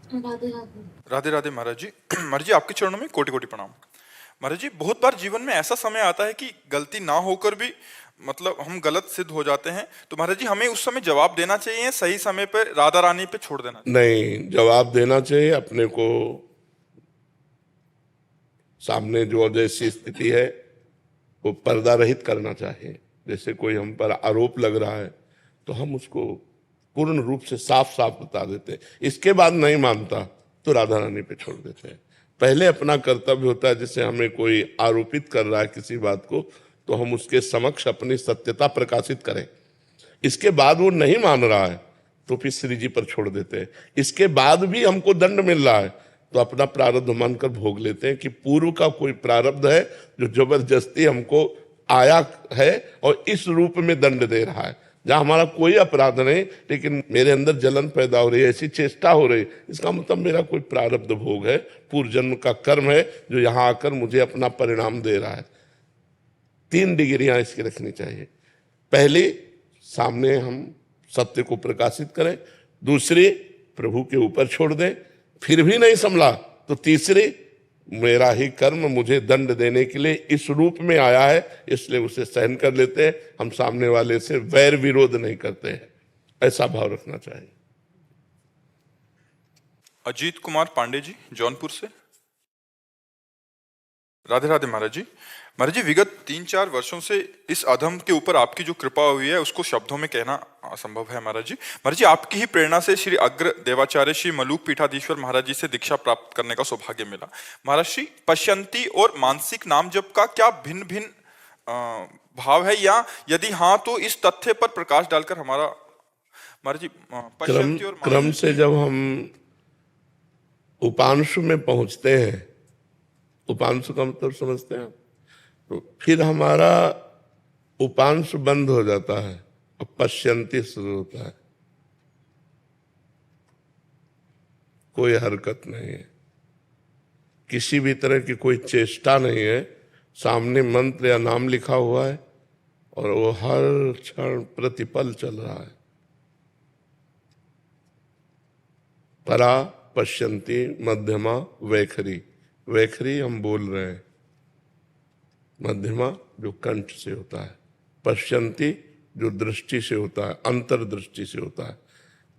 राधे राधे। राधे राधे महाराज जी। महाराज जी आपके चरणों में कोटि कोटि प्रणाम। महाराज जी बहुत बार जीवन में ऐसा समय आता है कि गलती ना होकर भी मतलब हम गलत सिद्ध हो जाते हैं, तो महाराज जी हमें उस समय जवाब देना चाहिए, सही समय पे राधा रानी पे छोड़ देना चाहिए? नहीं, जवाब देना चाहिए अपने को। सामने जो जैसी स्थिति है वो पर्दा रहित करना चाहिए। जैसे कोई हम पर आरोप लग रहा है तो हम उसको पूर्ण रूप से साफ साफ बता देते हैं। इसके बाद नहीं मानता तो राधा रानी पे छोड़ देते हैं। पहले अपना कर्तव्य होता है, जैसे हमें कोई आरोपित कर रहा है किसी बात को, तो हम उसके समक्ष अपनी सत्यता प्रकाशित करें। इसके बाद वो नहीं मान रहा है तो फिर श्री जी पर छोड़ देते हैं। इसके बाद भी हमको दंड मिल रहा है तो अपना प्रारब्ध मानकर भोग लेते हैं कि पूर्व का कोई प्रारब्ध है जो जबरदस्ती हमको आया है और इस रूप में दंड दे रहा है। जहां हमारा कोई अपराध नहीं लेकिन मेरे अंदर जलन पैदा हो रही है, ऐसी चेष्टा हो रही है, इसका मतलब मेरा कोई प्रारब्ध भोग है, पूर्व जन्म का कर्म है जो यहां आकर मुझे अपना परिणाम दे रहा है। 3 डिग्रियां इसकी रखनी चाहिए। पहली, सामने हम सत्य को प्रकाशित करें। दूसरी, प्रभु के ऊपर छोड़ दें। फिर भी नहीं संभला तो तीसरी, मेरा ही कर्म मुझे दंड देने के लिए इस रूप में आया है, इसलिए उसे सहन कर लेते हैं। हम सामने वाले से वैर विरोध नहीं करते हैं, ऐसा भाव रखना चाहिए। अजीत कुमार पांडे जी जौनपुर से। राधे राधे महाराज जी। महाराज जी विगत 3-4 वर्षों से इस अधम के ऊपर आपकी जो कृपा हुई है उसको शब्दों में कहना असंभव है महाराज जी। महाराज जी आपकी ही प्रेरणा से श्री अग्र देवाचार्य श्री मलूक पीठाधीश्वर महाराज जी से दीक्षा प्राप्त करने का सौभाग्य मिला। महाराज श्री पश्यंती और मानसिक नाम जप का क्या भिन्न भिन्न भाव है, या यदि हाँ तो इस तथ्य पर प्रकाश डालकर हमारा महाराज जी पश्यंती और क्रम से जब हम उपांशु में पहुंचते हैं, उपांशु का मतलब समझते हैं, तो फिर हमारा उपांश बंद हो जाता है और पश्यंती शुरू होता है। कोई हरकत नहीं है, किसी भी तरह की कोई चेष्टा नहीं है। सामने मंत्र या नाम लिखा हुआ है और वो हर क्षण प्रतिपल चल रहा है। परा, पश्यंती, मध्यमा, वैखरी। वैखरी हम बोल रहे हैं, मध्यमा जो कंठ से होता है, पश्यंती जो दृष्टि से होता है, अंतर्दृष्टि से होता है,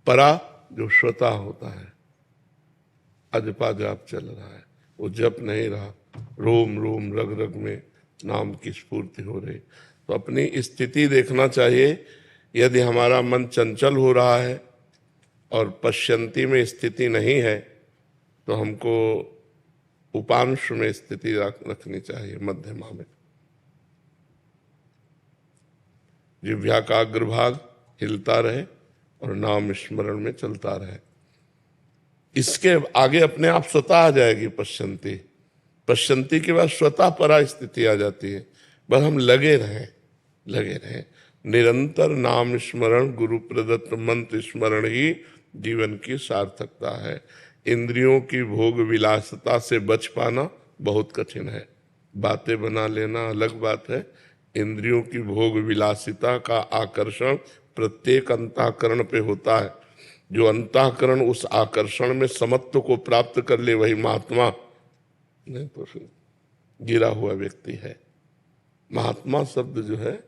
परा जो श्रोता होता है। अजपा जाप चल रहा है, वो जप नहीं रहा, रोम रोम रग रग में नाम की स्फूर्ति हो रही। तो अपनी स्थिति देखना चाहिए। यदि हमारा मन चंचल हो रहा है और पश्यंती में स्थिति नहीं है तो हमको उपांश में स्थिति रखनी चाहिए, मध्यमा में। जिह्वा का अग्रभाग हिलता रहे और नाम स्मरण में चलता रहे। इसके आगे अपने आप स्वतः आ जाएगी पश्यंती। पश्यंती के बाद स्वतः परा स्थिति आ जाती है। बस हम लगे रहें, लगे रहें। निरंतर नाम स्मरण, गुरु प्रदत्त मंत्र स्मरण ही जीवन की सार्थकता है। इंद्रियों की भोग विलासता से बच पाना बहुत कठिन है। बातें बना लेना अलग बात है, इंद्रियों की भोग विलासिता का आकर्षण प्रत्येक अंतःकरण पे होता है। जो अंतःकरण उस आकर्षण में समत्व को प्राप्त कर ले वही महात्मा, नहीं तो फिर गिरा हुआ व्यक्ति है। महात्मा शब्द जो है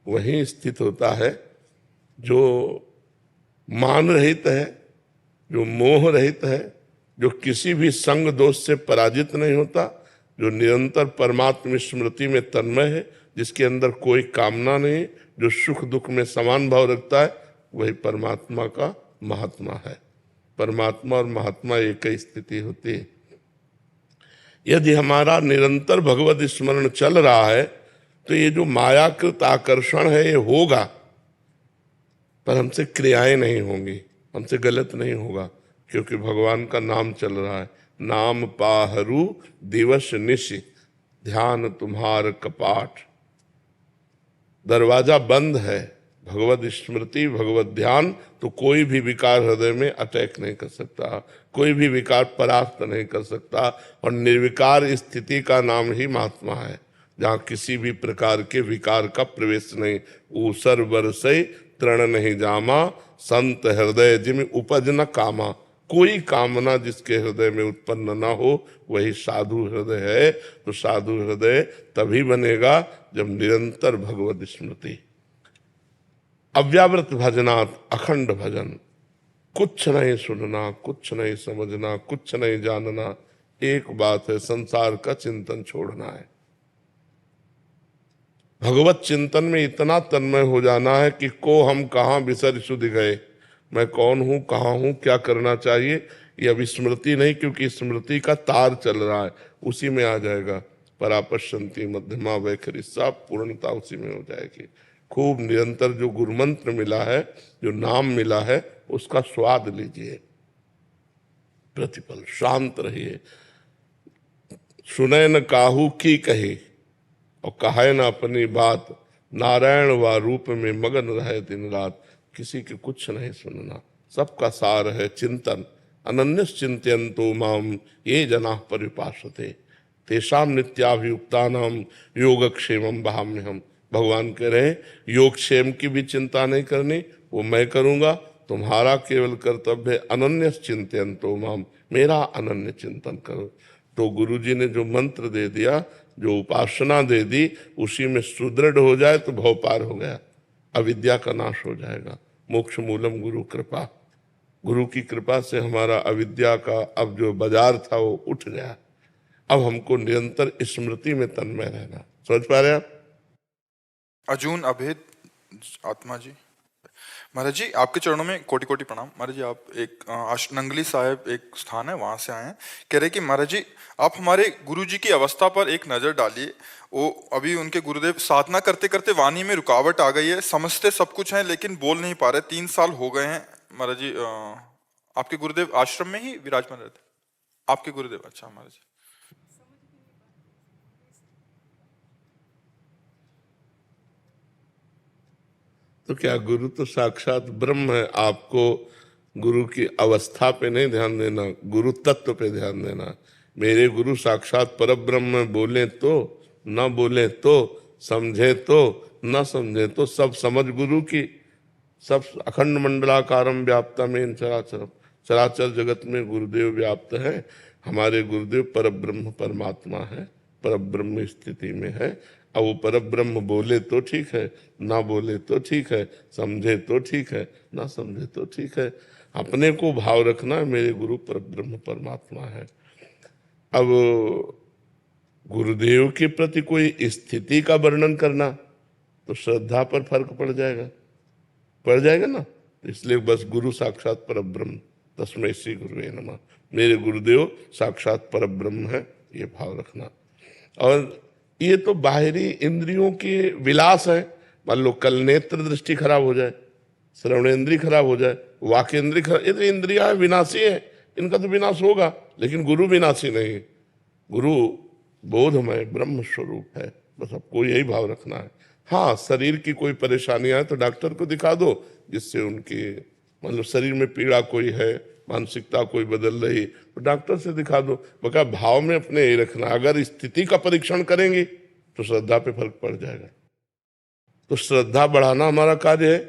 वही स्थित होता है जो मान रहित है, जो मोह रहित है, जो किसी भी संग दोष से पराजित नहीं होता, जो निरंतर परमात्म स्मृति में तन्मय है, जिसके अंदर कोई कामना नहीं, जो सुख दुख में समान भाव रखता है, वही परमात्मा का महात्मा है। परमात्मा और महात्मा एक ही स्थिति होती है। यदि हमारा निरंतर भगवत स्मरण चल रहा है तो ये जो मायाकृत आकर्षण है ये होगा, पर हमसे क्रियाएं नहीं होंगी, हमसे गलत नहीं होगा, क्योंकि भगवान का नाम चल रहा है। नाम पाहरू दिवस निशि, ध्यान तुम्हार कपाट। दरवाजा बंद है, भगवत स्मृति भगवत ध्यान, तो कोई भी विकार हृदय में अटैक नहीं कर सकता, कोई भी विकार परास्त नहीं कर सकता। और निर्विकार स्थिति का नाम ही महात्मा है, जहाँ किसी भी प्रकार के विकार का प्रवेश नहीं। ऊसर बरसई तृण नहीं जामा, संत हृदय जिम उपज न कामा। कोई कामना जिसके हृदय में उत्पन्न न हो वही साधु हृदय है। तो साधु हृदय तभी बनेगा जब निरंतर भगवत स्मृति, अव्यावृत भजनात्, अखंड भजन, कुछ नहीं सुनना, कुछ नहीं समझना, कुछ नहीं जानना, एक बात है, संसार का चिंतन छोड़ना है। भगवत चिंतन में इतना तन्मय हो जाना है कि को हम कहाँ बिसर सुध गए, मैं कौन हूं, कहाँ हूं, क्या करना चाहिए, ये अब स्मृति नहीं, क्योंकि स्मृति का तार चल रहा है, उसी में आ जाएगा। परापश्यंती मध्यमा वैखरी, सब पूर्णता उसी में हो जाएगी। खूब निरंतर जो गुरु मंत्र मिला है, जो नाम मिला है, उसका स्वाद लीजिए, प्रतिपल शांत रहिए। सुने न काहू की कहे और कहे न अपनी बात, नारायण व रूप में मगन रहे दिन रात। किसी के कुछ नहीं सुनना, सबका सार है चिंतन। अनन्यस चिंतयन्तो माम ये जना परिपासते, तेषाम नित्याभियुक्तानाम योगक्षेमम वहाम्यहम्। भगवान कह रहे हैं योगक्षेम की भी चिंता नहीं करनी, वो मैं करूंगा। तुम्हारा केवल कर्तव्य अनन्यस चिंतयन्तो माम, मेरा अनन्य चिंतन करो। तो गुरुजी ने जो मंत्र दे दिया, जो उपासना दे दी, उसी में सुदृढ़ हो जाए तो भव पार हो गया, अविद्या का नाश हो जाएगा। मोक्ष मूलम गुरु कृपा, गुरु की कृपा से हमारा अविद्या का अब जो बाजार था वो उठ गया। अब हमको निरंतर स्मृति में तन्मय रहना। समझ पा रहे आप? अर्जुन अभेद आत्मा जी, महाराज जी आपके चरणों में कोटि कोटि प्रणाम। महाराज जी आप एक नंगली साहिब एक स्थान है वहां से आए हैं, कह रहे कि महाराज जी आप हमारे गुरु जी की अवस्था पर एक नजर डालिए। वो अभी उनके गुरुदेव साधना करते करते वाणी में रुकावट आ गई है, समझते सब कुछ है लेकिन बोल नहीं पा रहे, 3 साल हो गए हैं। महाराज जी आपके गुरुदेव आश्रम में ही विराजमान रहते? आपके गुरुदेव, अच्छा महाराज जी। तो क्या गुरु तो साक्षात ब्रह्म है, आपको गुरु की अवस्था पे नहीं ध्यान देना, गुरु तत्व पे ध्यान देना। मेरे गुरु साक्षात परब्रह्म, बोले तो न बोले तो, समझे तो न समझे तो, सब समझ गुरु की। सब अखंड मंडलाकारम व्याप्तमेन चराचरम, चराचर जगत में गुरुदेव व्याप्त है। हमारे गुरुदेव परब्रह्म परमात्मा है, परब्रह्म स्थिति में है। अब वो परब्रह्म बोले तो ठीक है, ना बोले तो ठीक है, समझे तो ठीक है, ना समझे तो ठीक है। अपने को भाव रखना है मेरे गुरु परब्रह्म परमात्मा है। अब गुरुदेव के प्रति कोई स्थिति का वर्णन करना तो श्रद्धा पर फर्क पड़ जाएगा ना। तो इसलिए बस गुरु साक्षात परब्रह्म, तस्मै श्री गुरुवे नमः, मेरे गुरुदेव साक्षात परब्रह्म है, ये भाव रखना। और ये तो बाहरी इंद्रियों के विलास है। मान लो कल नेत्र दृष्टि खराब हो जाए, श्रवणेन्द्रिय खराब हो जाए, वाक इंद्रिय खराब, ये तो इंद्रियां विनाशी है, इनका तो विनाश होगा, लेकिन गुरु विनाशी नहीं। गुरु बोधमय ब्रह्म स्वरूप है, बस आपको यही भाव रखना है। हाँ, शरीर की कोई परेशानी आए तो डॉक्टर को दिखा दो, जिससे उनकी मतलब शरीर में पीड़ा कोई है, मानसिकता कोई बदल रही, तो डॉक्टर से दिखा दो। बका भाव में अपने यही रखना। अगर स्थिति का परीक्षण करेंगे तो श्रद्धा पे फर्क पड़ जाएगा। तो श्रद्धा बढ़ाना हमारा कार्य है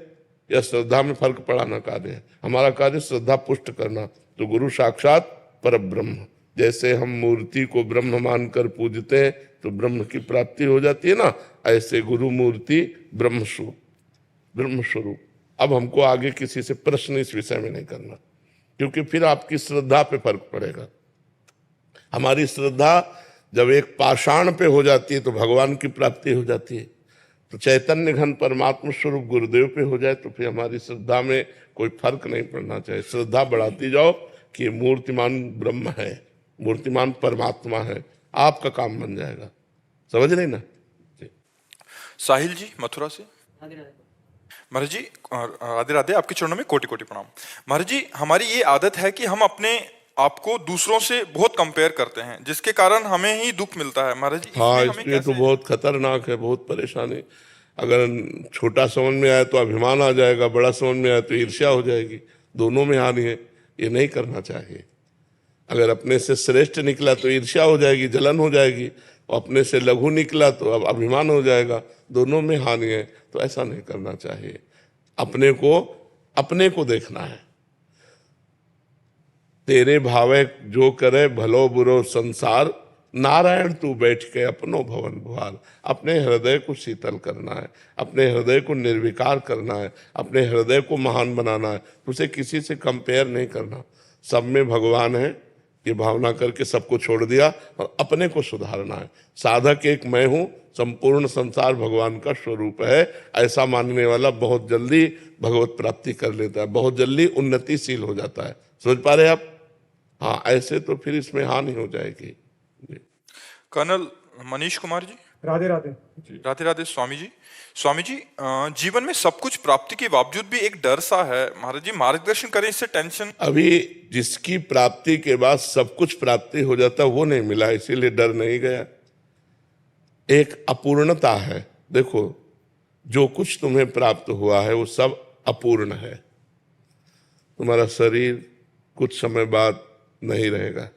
या श्रद्धा में फर्क पड़ाना कार्य है? हमारा कार्य श्रद्धा पुष्ट करना। तो गुरु साक्षात परब्रह्म, जैसे हम मूर्ति को ब्रह्म मानकर पूजते हैं तो ब्रह्म की प्राप्ति हो जाती है ना, ऐसे गुरु मूर्ति ब्रह्म स्वरूप। अब हमको आगे किसी से प्रश्न इस विषय में नहीं करना, क्योंकि फिर आपकी श्रद्धा पे फर्क पड़ेगा। हमारी श्रद्धा जब एक पाषाण पे हो जाती है तो भगवान की प्राप्ति हो जाती है। तो चैतन्य घन परमात्मा स्वरूप गुरुदेव पे हो जाए तो फिर हमारी श्रद्धा में कोई फर्क नहीं पड़ना चाहिए। श्रद्धा बढ़ाती जाओ कि मूर्तिमान ब्रह्म है, मूर्तिमान परमात्मा है, आपका काम बन जाएगा। समझ रहे ना? साहिल जी मथुरा से। महाराज जी राधे राधे, आपके चरणों में कोटि कोटि प्रणाम। महाराज जी हमारी ये आदत है कि हम अपने आपको दूसरों से बहुत कंपेयर करते हैं, जिसके कारण हमें ही दुख मिलता है। महाराज जी हाँ, इसलिए तो बहुत खतरनाक है, बहुत परेशानी। अगर छोटा समझ में आए तो अभिमान आ जाएगा, बड़ा समझ में आए तो ईर्ष्या हो जाएगी, दोनों में हानि है। ये नहीं करना चाहिए। अगर अपने से श्रेष्ठ निकला तो ईर्ष्या हो जाएगी, जलन हो जाएगी, और अपने से लघु निकला तो अब अभिमान हो जाएगा, दोनों में हानि है। तो ऐसा नहीं करना चाहिए। अपने को देखना है। तेरे भावे जो करे भलो बुरो संसार, नारायण तू बैठ के अपनो भवन भुआर। अपने हृदय को शीतल करना है, अपने हृदय को निर्विकार करना है, अपने हृदय को महान बनाना है। उसे किसी से कंपेयर नहीं करना। सब में भगवान है ये भावना करके सबको छोड़ दिया और अपने को सुधारना है। साधक एक मैं हूं, संपूर्ण संसार भगवान का स्वरूप है, ऐसा मानने वाला बहुत जल्दी भगवत प्राप्ति कर लेता है, बहुत जल्दी उन्नतिशील हो जाता है। समझ पा रहे आप? हाँ, ऐसे तो फिर इसमें हानि हो जाएगी। कर्नल मनीष कुमार जी। राधे राधे। राधे राधे स्वामी जी। स्वामी जी, जीवन में सब कुछ प्राप्ति के बावजूद भी एक डर सा है महाराज जी, मार्गदर्शन करें इससे टेंशन। अभी जिसकी प्राप्ति के बाद सब कुछ प्राप्ति हो जाता वो नहीं मिला, इसीलिए डर नहीं गया। एक अपूर्णता है। देखो, जो कुछ तुम्हें प्राप्त हुआ है वो सब अपूर्ण है। तुम्हारा शरीर कुछ समय बाद नहीं रहेगा,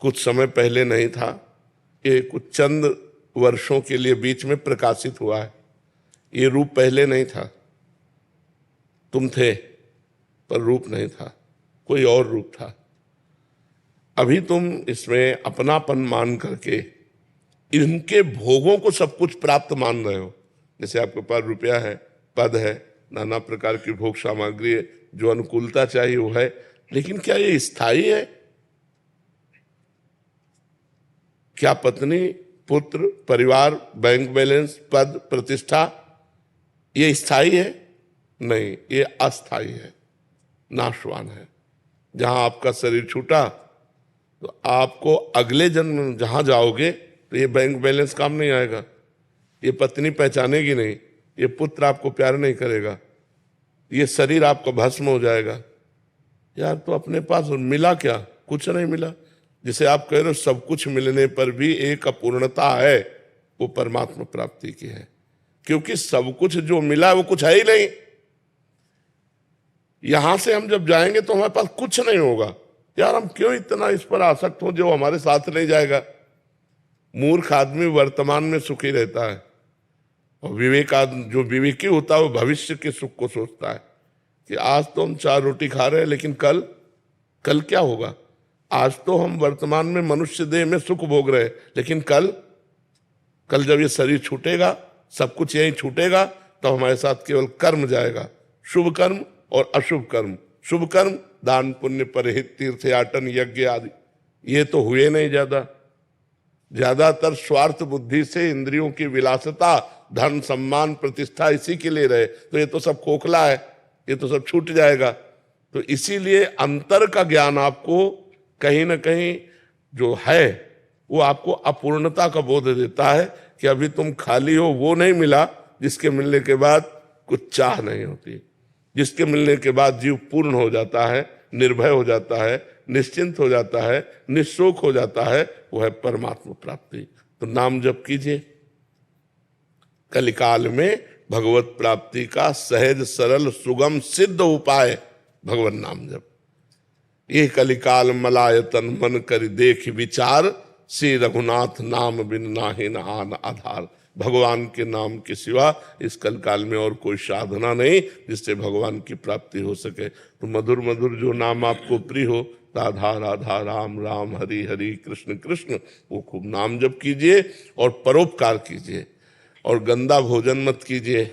कुछ समय पहले नहीं था, ये कुछ चंद वर्षों के लिए बीच में प्रकाशित हुआ है। ये रूप पहले नहीं था, तुम थे पर रूप नहीं था, कोई और रूप था। अभी तुम इसमें अपनापन मान करके इनके भोगों को सब कुछ प्राप्त मान रहे हो। जैसे आपके पास रुपया है, पद है, नाना प्रकार की भोग सामग्री है, जो अनुकूलता चाहिए वो है, लेकिन क्या ये स्थायी है? क्या पत्नी, पुत्र, परिवार, बैंक बैलेंस, पद, प्रतिष्ठा ये स्थायी है? नहीं, ये अस्थायी है, नाशवान है। जहां आपका शरीर छूटा तो आपको अगले जन्म जहां जाओगे तो ये बैंक बैलेंस काम नहीं आएगा, ये पत्नी पहचानेगी नहीं, ये पुत्र आपको प्यार नहीं करेगा, ये शरीर आपका भस्म हो जाएगा। यार, तो अपने पास मिला क्या? कुछ नहीं मिला। जिसे आप कह रहे हो सब कुछ मिलने पर भी एक अपूर्णता है, वो परमात्मा प्राप्ति की है। क्योंकि सब कुछ जो मिला वो कुछ है ही नहीं। यहां से हम जब जाएंगे तो हमारे पास कुछ नहीं होगा। यार, हम क्यों इतना इस पर आसक्त हो जो हमारे साथ नहीं जाएगा? मूर्ख आदमी वर्तमान में सुखी रहता है और विवेक आदमी, जो विवेकी होता है, वो भविष्य के सुख को सोचता है कि आज तो हम 4 रोटी खा रहे हैं, लेकिन कल क्या होगा? आज तो हम वर्तमान में मनुष्य देह में सुख भोग रहे हैं, लेकिन कल जब ये शरीर छूटेगा, सब कुछ यही छूटेगा, तो हमारे साथ केवल कर्म जाएगा, शुभ कर्म और अशुभ कर्म। शुभ कर्म दान पुण्य परहित तीर्थयाटन यज्ञ आदि, ये तो हुए नहीं। ज्यादातर स्वार्थ बुद्धि से इंद्रियों की विलासता, धन, सम्मान, प्रतिष्ठा इसी के लिए रहे, तो ये तो सब खोखला है, ये तो सब छूट जाएगा। तो इसीलिए अंतर का ज्ञान आपको कहीं ना कहीं जो है वो आपको अपूर्णता का बोध देता है कि अभी तुम खाली हो, वो नहीं मिला जिसके मिलने के बाद कुछ चाह नहीं होती, जिसके मिलने के बाद जीव पूर्ण हो जाता है, निर्भय हो जाता है, निश्चिंत हो जाता है, निःशोक हो जाता है, वो है परमात्मा प्राप्ति। तो नाम जप कीजिए। कलिकाल में भगवत प्राप्ति का सहज सरल सुगम सिद्ध उपाय भगवत नाम जप। ये कलिकाल मलायतन मन कर देख विचार, श्री रघुनाथ नाम बिन नाहि न आन आधार। भगवान के नाम के सिवा इस कलकाल में और कोई साधना नहीं जिससे भगवान की प्राप्ति हो सके। तो मधुर मधुर जो नाम आपको प्रिय हो, राधा राधा राम राम हरि हरि कृष्ण कृष्ण, वो खूब नाम जप कीजिए और परोपकार कीजिए। और गंदा भोजन मत कीजिए,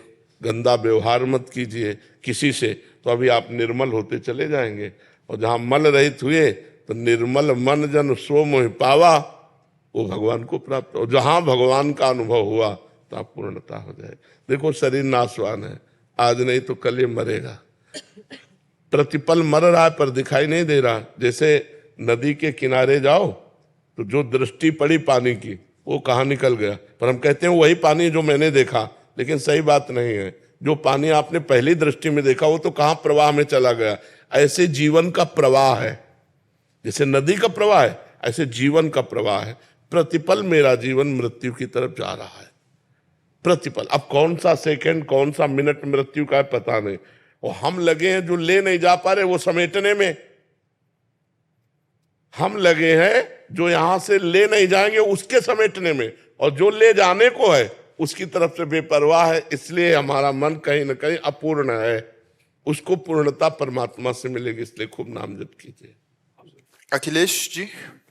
गंदा व्यवहार मत कीजिए किसी से, तो अभी आप निर्मल होते चले जाएंगे। और जहाँ मल रहित हुए तो निर्मल मन जन सो मोहि पावा, वो भगवान को प्राप्त। और जहां भगवान का अनुभव हुआ तो आप पूर्णता हो जाए। देखो, शरीर नाशवान है, आज नहीं तो कल ये मरेगा। प्रतिपल मर रहा है पर दिखाई नहीं दे रहा। जैसे नदी के किनारे जाओ तो जो दृष्टि पड़ी पानी की वो कहाँ निकल गया, पर हम कहते हैं वही पानी जो मैंने देखा, लेकिन सही बात नहीं है। जो पानी आपने पहली दृष्टि में देखा वो तो कहाँ प्रवाह में चला गया। ऐसे जीवन का प्रवाह है, जैसे नदी का प्रवाह है ऐसे जीवन का प्रवाह है। प्रतिपल मेरा जीवन मृत्यु की तरफ जा रहा है, प्रतिपल। अब कौन सा सेकंड कौन सा मिनट मृत्यु का है पता नहीं, और हम लगे हैं जो ले नहीं जा पा रहे वो समेटने में। हम लगे हैं जो यहां से ले नहीं जाएंगे उसके समेटने में, और जो ले जाने को है उसकी तरफ से बेपरवाह है। इसलिए हमारा मन कहीं ना कहीं अपूर्ण है, उसको पूर्णता परमात्मा से मिलेगी। इसलिए खूब नाम जप कीजिए। अखिलेश जी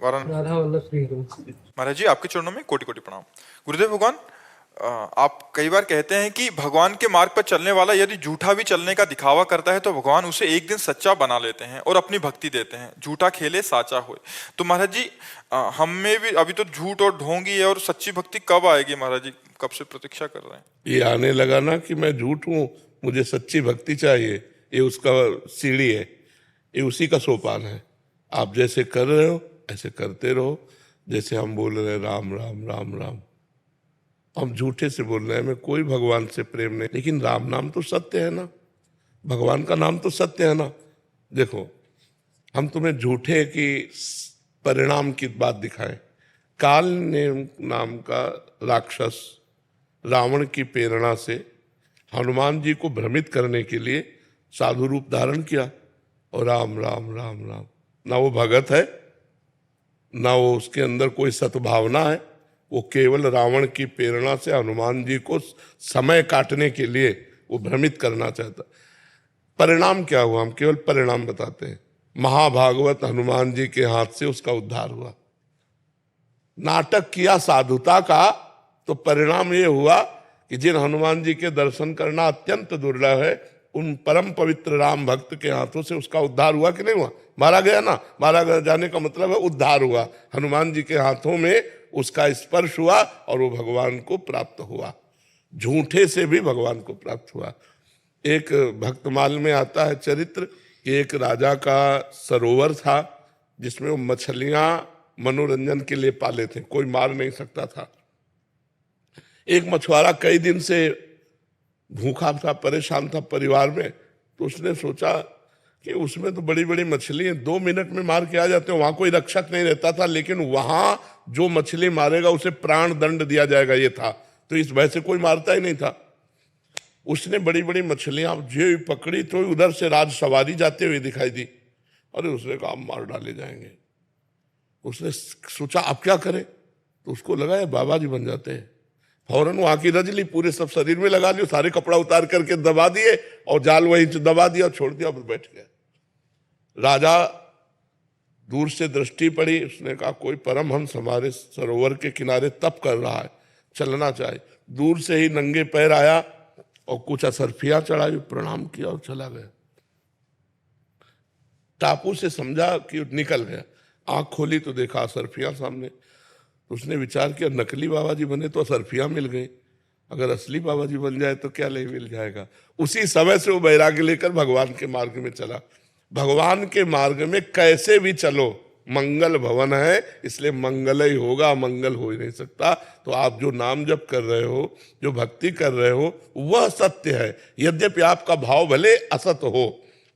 वाराणसी। राधा वल्लभ श्री गुरु। महाराज जी आपके चरणों में कोटि कोटि प्रणाम। गुरुदेव भगवान, आप कई बार कहते हैं कि भगवान के मार्ग पर चलने वाला यदि झूठा भी चलने का दिखावा करता है तो भगवान उसे एक दिन सच्चा बना लेते हैं और अपनी भक्ति देते हैं। झूठा खेले साचा होए। तो महाराज जी हम में भी अभी तो झूठ और ढोंगी है, और सच्ची भक्ति कब आएगी महाराज जी? कब से प्रतीक्षा कर रहे हैं? ये आने लगा ना कि मैं झूठ हूं, मुझे सच्ची भक्ति चाहिए, ये उसका सीढ़ी है, ये उसी का सोपान है। आप जैसे कर रहे हो ऐसे करते रहो। जैसे हम बोल रहे हैं राम राम राम राम, हम झूठे से बोल रहे हैं, हमें कोई भगवान से प्रेम नहीं, लेकिन राम नाम तो सत्य है ना, भगवान का नाम तो सत्य है ना। देखो, हम तुम्हें झूठे की परिणाम की बात दिखाएं। काल ने नाम का राक्षस रावण की प्रेरणा से हनुमान जी को भ्रमित करने के लिए साधु रूप धारण किया, और राम राम राम राम, ना वो भगत है, ना वो उसके अंदर कोई सद्भावना है, वो केवल रावण की प्रेरणा से हनुमान जी को समय काटने के लिए वो भ्रमित करना चाहता। परिणाम क्या हुआ? हम केवल परिणाम बताते हैं। महाभागवत हनुमान जी के हाथ से उसका उद्धार हुआ। नाटक किया साधुता का, तो परिणाम ये हुआ कि जिन हनुमान जी के दर्शन करना अत्यंत दुर्लभ है, उन परम पवित्र राम भक्त के हाथों से उसका उद्धार हुआ कि नहीं हुआ? मारा गया ना, मारा जाने का मतलब है उद्धार हुआ। हनुमान जी के हाथों में उसका स्पर्श हुआ और वो भगवान को प्राप्त हुआ। झूठे से भी भगवान को प्राप्त हुआ। एक भक्तमाल में आता है चरित्र कि एक राजा का सरोवर था जिसमें वो मछलियां मनोरंजन के लिए पाले थे, कोई मार नहीं सकता था। एक मछुआरा कई दिन से भूखा था, परेशान था परिवार में, तो उसने सोचा कि उसमें तो बड़ी बड़ी मछली है, 2 मिनट में मार के आ जाते हैं, वहां कोई रक्षक नहीं रहता था, लेकिन वहां जो मछली मारेगा उसे प्राण दंड दिया जाएगा ये था, तो इस भय से कोई मारता ही नहीं था। उसने बड़ी बड़ी मछलियां जो पकड़ी तो उधर से राज सवारी जाते हुए दिखाई दी, अरे उसने कहा मार डाले जाएंगे। उसने सोचा अब क्या करे, तो उसको लगा ये बाबा जी बन जाते हैं। फौरन वहां की रज ली, पूरे सब शरीर में लगा लियो, सारे कपड़ा उतार करके दबा दिए और जाल वहीं दबा दिया, छोड़ दिया, बैठ गया। राजा दूर से दृष्टि पड़ी, उसने कहा कोई परमहंस हमारे सरोवर के किनारे तप कर रहा है, चलना चाहिए। दूर से ही नंगे पैर आया और कुछ असरफियां चढ़ाई, प्रणाम किया और चला गया। टापू से समझा कि निकल गया, आंख खोली तो देखा असरफियां सामने। तो उसने विचार किया नकली बाबा जी बने तो असरफियां मिल गई, अगर असली बाबा जी बन जाए तो क्या नहीं मिल जाएगा। उसी समय से वो वैराग्य लेकर भगवान के मार्ग में चला। भगवान के मार्ग में कैसे भी चलो, मंगल भवन है, इसलिए मंगल ही होगा, मंगल हो ही नहीं सकता। तो आप जो नाम जप कर रहे हो, जो भक्ति कर रहे हो, वह सत्य है। यद्यपि आपका भाव भले असत हो,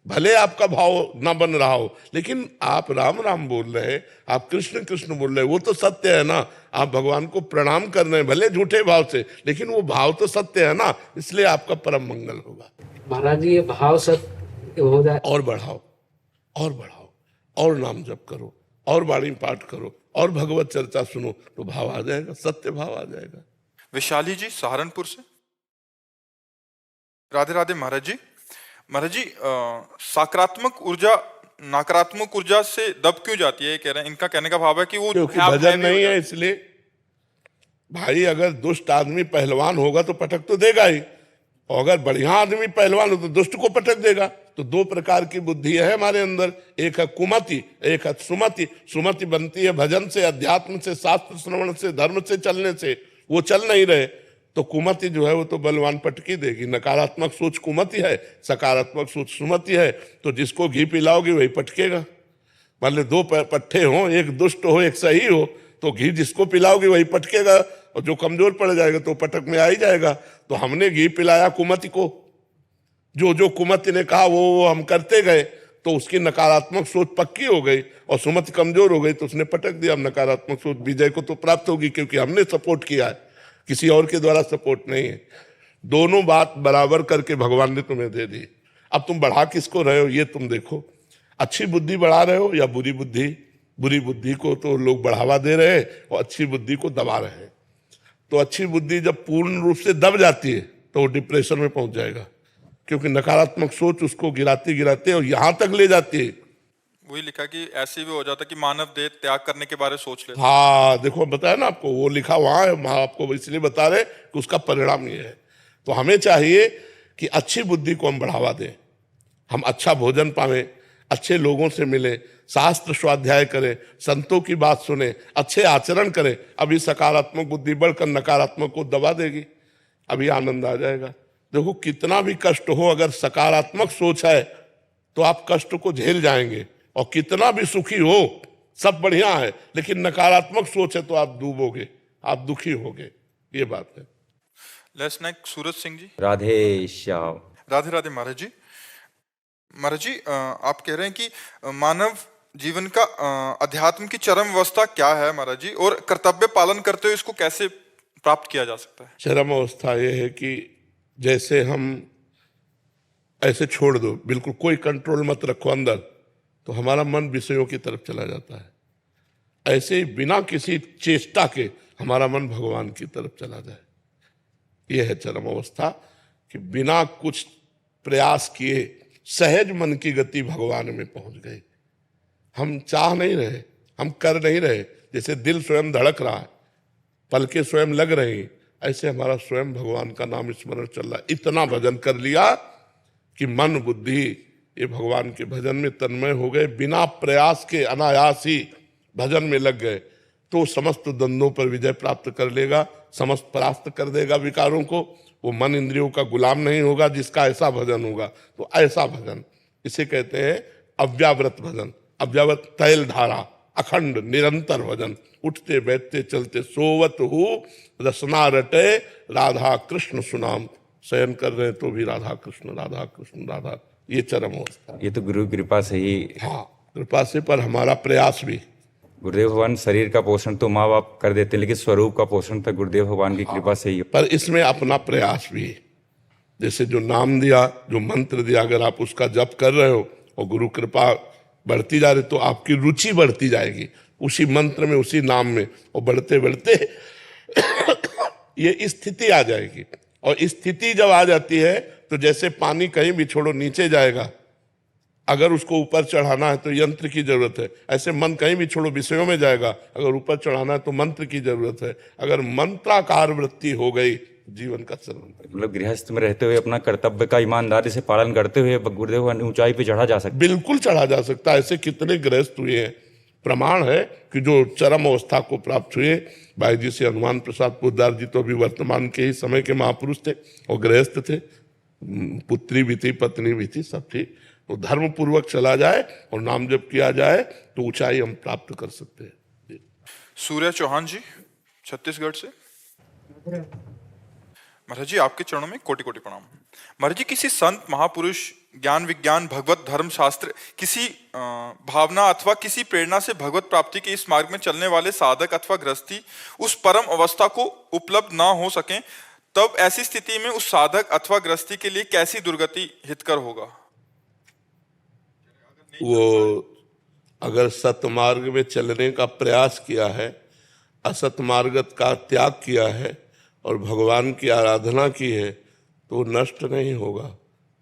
भले आपका भाव ना बन रहा हो, लेकिन आप राम राम बोल रहे हैं, आप कृष्ण कृष्ण बोल रहे हैं, वो तो सत्य है ना। आप भगवान को प्रणाम कर रहे हैं भले झूठे भाव से, लेकिन वो भाव तो सत्य है ना, इसलिए आपका परम मंगल होगा। महाराज जी, ये भाव सत्य हो जाए और बढ़ाओ और बढ़ाओ, और नाम जप करो, और वाणी पाठ करो, और भगवत चर्चा सुनो, तो भाव आ जाएगा, सत्य भाव आ जाएगा। विशाली जी सहारनपुर से। राधे राधे महाराज जी। महाराज जी सकारात्मक ऊर्जा नकारात्मक ऊर्जा से दब क्यों जाती है? कह रहे हैं, इनका कहने का भाव है कि वो क्योंकि भजन नहीं है, इसलिए। भाई अगर दुष्ट आदमी पहलवान होगा तो पटक तो देगा ही, और अगर बढ़िया आदमी पहलवान हो तो दुष्ट को पटक देगा। तो 2 प्रकार की बुद्धि है हमारे अंदर, एक है कुमति, एक है सुमति। सुमति बनती है भजन से, अध्यात्म से, शास्त्र श्रवण से, धर्म से चलने से। वो चल नहीं रहे तो कुमति जो है वो तो बलवान पटकी देगी। नकारात्मक सोच कुमति है, सकारात्मक सोच सुमति है। तो जिसको घी पिलाओगे वही पटकेगा। मान लो 2 पट्टे हो, एक दुष्ट हो एक सही हो, तो घी जिसको पिलाओगे वही पटकेगा, और जो कमजोर पड़ जाएगा तो पटक में आ ही जाएगा। तो हमने घी पिलाया कुमति को, जो कुमति ने कहा वो हम करते गए, तो उसकी नकारात्मक सोच पक्की हो गई और सुमति कमजोर हो गई, तो उसने पटक दिया। अब नकारात्मक सोच विजय को तो प्राप्त होगी, क्योंकि हमने सपोर्ट किया है, किसी और के द्वारा सपोर्ट नहीं है। दोनों बात बराबर करके भगवान ने तुम्हें दे दी। अब तुम बढ़ा किसको रहे हो ये तुम देखो। अच्छी बुद्धि बढ़ा रहे हो या बुरी बुद्धि? बुरी बुद्धि को तो लोग बढ़ावा दे रहे हैं और अच्छी बुद्धि को दबा रहे हैं। तो अच्छी बुद्धि जब पूर्ण रूप से दब जाती है तो वो डिप्रेशन में पहुंच जाएगा, क्योंकि नकारात्मक सोच उसको गिराते गिराते और यहां तक ले जाती है वही लिखा कि ऐसे भी हो जाता कि मानव देह त्याग करने के बारे में सोच लेता। हाँ देखो बताया ना आपको, वो लिखा वहां है, वहां आपको इसलिए बता रहे कि उसका परिणाम ये है। तो हमें चाहिए कि अच्छी बुद्धि को हम बढ़ावा दें, हम अच्छा भोजन पावें, अच्छे लोगों से मिले, शास्त्र स्वाध्याय करें, संतों की बात सुने, अच्छे आचरण करें। अभी सकारात्मक बुद्धि बढ़कर नकारात्मक को दबा देगी, अभी आनंद आ जाएगा। देखो कितना भी कष्ट हो, अगर सकारात्मक सोच है तो आप कष्ट को झेल जाएंगे, और कितना भी सुखी हो सब बढ़िया है, लेकिन नकारात्मक सोच है तो आप डूबोगे, आप दुखी होगे। ये बात है। Let's next Suraj Singh ji. राधे श्याम। राधे राधे महाराज जी। महाराज जी, आप कह रहे हैं कि मानव जीवन का अध्यात्म की चरम अवस्था क्या है महाराज जी, और कर्तव्य पालन करते हुए इसको कैसे प्राप्त किया जा सकता है? चरम अवस्था यह है कि जैसे हम ऐसे छोड़ दो, बिल्कुल कोई कंट्रोल मत रखो अंदर, तो हमारा मन विषयों की तरफ चला जाता है। ऐसे ही बिना किसी चेष्टा के हमारा मन भगवान की तरफ चला जाए, यह है चरम अवस्था, कि बिना कुछ प्रयास किए सहज मन की गति भगवान में पहुंच गए। हम चाह नहीं रहे, हम कर नहीं रहे, जैसे दिल स्वयं धड़क रहा है, पलकें स्वयं लग रही, ऐसे हमारा स्वयं भगवान का नाम स्मरण चल रहा है। इतना भजन कर लिया कि मन बुद्धि ये भगवान के भजन में तन्मय हो गए, बिना प्रयास के अनायास ही भजन में लग गए, तो समस्त द्वंद्वों पर विजय प्राप्त कर लेगा, समस्त परास्त कर देगा विकारों को। वो मन इंद्रियों का गुलाम नहीं होगा, जिसका ऐसा भजन होगा। तो ऐसा भजन, इसे कहते हैं अव्याव्रत भजन। अव्याव्रत तैल धारा, अखंड निरंतर भजन, उठते बैठते चलते सोवत हो रसना रटे राधा कृष्ण सुनाम। शयन कर रहे तो भी राधा कृष्ण राधा कृष्ण राधा, ये चरम अवस्था। ये तो गुरु कृपा से ही। हाँ कृपा से, पर हमारा प्रयास भी। गुरुदेव भगवान शरीर का पोषण तो माँ बाप कर देते, लेकिन स्वरूप का पोषण तो गुरुदेव भगवान की कृपा से ही। पर इसमें अपना प्रयास भी, जैसे जो नाम दिया, जो मंत्र दिया, अगर आप उसका जप कर रहे हो और गुरु कृपा बढ़ती जा रही, तो आपकी रुचि बढ़ती जाएगी उसी मंत्र में, उसी नाम में, और बढ़ते बढ़ते ये स्थिति आ जाएगी। और स्थिति जब आ जाती है तो जैसे पानी कहीं भी छोड़ो नीचे जाएगा, अगर उसको ऊपर चढ़ाना है तो यंत्र की जरूरत है। ऐसे मन कहीं भी छोड़ो विषयों में जाएगा, अगर ऊपर चढ़ाना है तो मंत्र की जरूरत है। अगर मंत्राकार वृत्ति हो गई, जीवन का चरण। मतलब गृहस्थ में रहते हुए अपना कर्तव्य का ईमानदारी से पालन करते हुए गुरुदेव भगवान ऊंचाई पे चढ़ा जा सकता। बिल्कुल चढ़ा जा सकता है। ऐसे कितने गृहस्थ हुए हैं, प्रमाण है कि जो चरम अवस्था को प्राप्त हुए। भाई जी से हनुमान प्रसाद पोद्दार जी तो अभी वर्तमान के ही समय के महापुरुष थे और गृहस्थ थे, पुत्री भी थी, पत्नी भी थी, सब थी। तो धर्म पूर्वक चला जाए और नाम जप किया जाए तो ऊंचाई हम प्राप्त कर सकते हैं। सूर्य चौहान जी छत्तीसगढ़ से। महाराज जी, आपके चरणों में कोटि कोटि प्रणाम। महाराज जी, किसी संत महापुरुष, ज्ञान विज्ञान, भगवत धर्म शास्त्र, किसी भावना अथवा किसी प्रेरणा से भगवत प्राप्ति के इस मार्ग में चलने वाले साधक अथवा गृहस्थी उस परम अवस्था को उपलब्ध ना हो सके, तब ऐसी स्थिति में उस साधक अथवा गृहस्थी के लिए कैसी दुर्गति हितकर होगा? वो अगर सतमार्ग में चलने का प्रयास किया है, असत मार्ग का त्याग किया है और भगवान की आराधना की है, तो नष्ट नहीं होगा।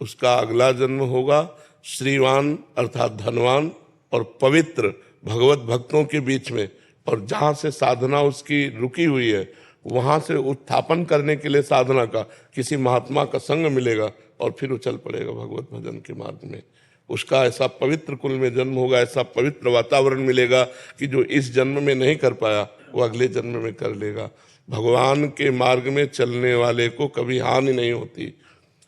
उसका अगला जन्म होगा श्रीवान अर्थात धनवान और पवित्र भगवत भक्तों के बीच में, और जहाँ से साधना उसकी रुकी हुई है वहाँ से उत्थापन करने के लिए साधना का किसी महात्मा का संग मिलेगा और फिर उछल पड़ेगा भगवत भजन के मार्ग में। उसका ऐसा पवित्र कुल में जन्म होगा, ऐसा पवित्र वातावरण मिलेगा कि जो इस जन्म में नहीं कर पाया वो अगले जन्म में कर लेगा। भगवान के मार्ग में चलने वाले को कभी हानि नहीं होती।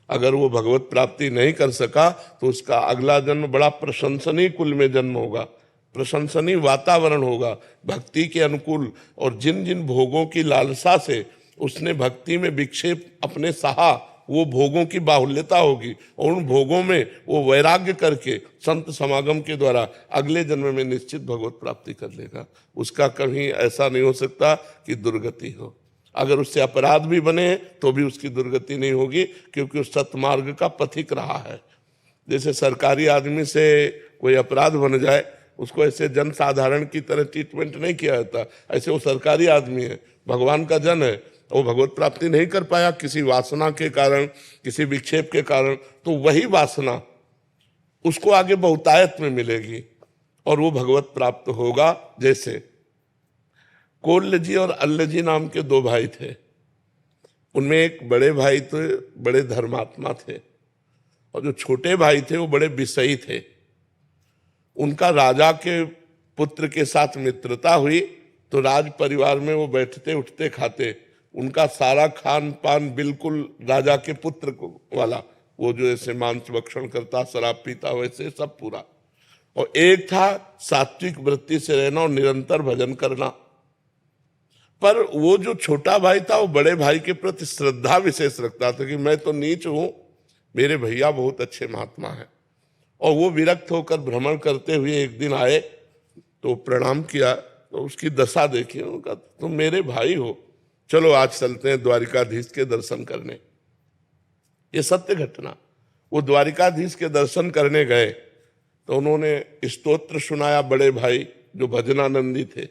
अगर वो भगवत प्राप्ति नहीं कर सका तो उसका अगला जन्म बड़ा प्रशंसनीय कुल में जन्म होगा, प्रशंसनीय वातावरण होगा भक्ति के अनुकूल। और जिन जिन भोगों की लालसा से उसने भक्ति में विक्षेप अपने सहा, वो भोगों की बाहुल्यता होगी, और उन भोगों में वो वैराग्य करके संत समागम के द्वारा अगले जन्म में निश्चित भगवत प्राप्ति कर लेगा। उसका कहीं ऐसा नहीं हो सकता कि दुर्गति हो। अगर उससे अपराध भी बने तो भी उसकी दुर्गति नहीं होगी, क्योंकि उस सतमार्ग का पथिक रहा है। जैसे सरकारी आदमी से कोई अपराध बन जाए, उसको ऐसे जन साधारण की तरह ट्रीटमेंट नहीं किया जाता। ऐसे वो सरकारी आदमी है, भगवान का जन है, वो भगवत प्राप्ति नहीं कर पाया किसी वासना के कारण, किसी विक्षेप के कारण, तो वही वासना उसको आगे बहुतायत में मिलेगी और वो भगवत प्राप्त होगा। जैसे कोल्ल जी और अल्ल जी नाम के दो भाई थे, उनमें एक बड़े भाई तो बड़े धर्मात्मा थे और जो छोटे भाई थे वो बड़े विषयी थे। उनका राजा के पुत्र के साथ मित्रता हुई तो राज परिवार में वो बैठते उठते खाते, उनका सारा खान पान बिल्कुल राजा के पुत्र को वाला, वो जो ऐसे मांस भक्षण करता, शराब पीता, वैसे सब पूरा। और एक था सात्विक वृत्ति से रहना और निरंतर भजन करना। पर वो जो छोटा भाई था वो बड़े भाई के प्रति श्रद्धा विशेष रखता था कि मैं तो नीच हूं, मेरे भैया बहुत अच्छे महात्मा हैं। और वो विरक्त होकर भ्रमण करते हुए एक दिन आए तो प्रणाम किया तो उसकी दशा देखी, उनका तुम मेरे भाई हो, चलो आज चलते हैं द्वारिकाधीश के दर्शन करने। ये सत्य घटना। वो द्वारिकाधीश के दर्शन करने गए तो उन्होंने स्तोत्र सुनाया, बड़े भाई जो भजनानंदी थे।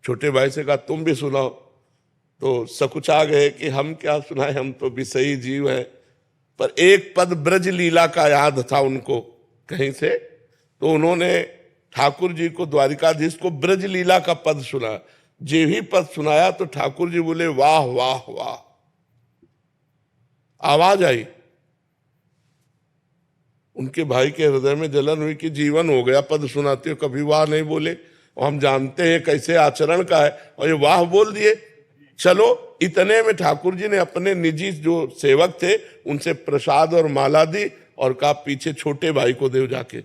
छोटे भाई से कहा तुम भी सुनाओ, तो सकुचा गए कि हम क्या सुनाए, हम तो विषयी जीव हैं। पर एक पद ब्रज लीला का याद था उनको कहीं से, तो उन्होंने ठाकुर जी को, द्वारिकाधीश को ब्रज लीला का पद सुना। जे ही पद सुनाया तो ठाकुर जी बोले वाह वाह वाह, आवाज आई। उनके भाई के हृदय में जलन हुई कि जीवन हो गया, पद सुनाते हो कभी वाह नहीं बोले, और हम जानते हैं कैसे आचरण का है, और ये वाह बोल दिए। चलो, इतने में ठाकुर जी ने अपने निजी जो सेवक थे उनसे प्रसाद और माला दी और कहा पीछे छोटे भाई को दे जाके।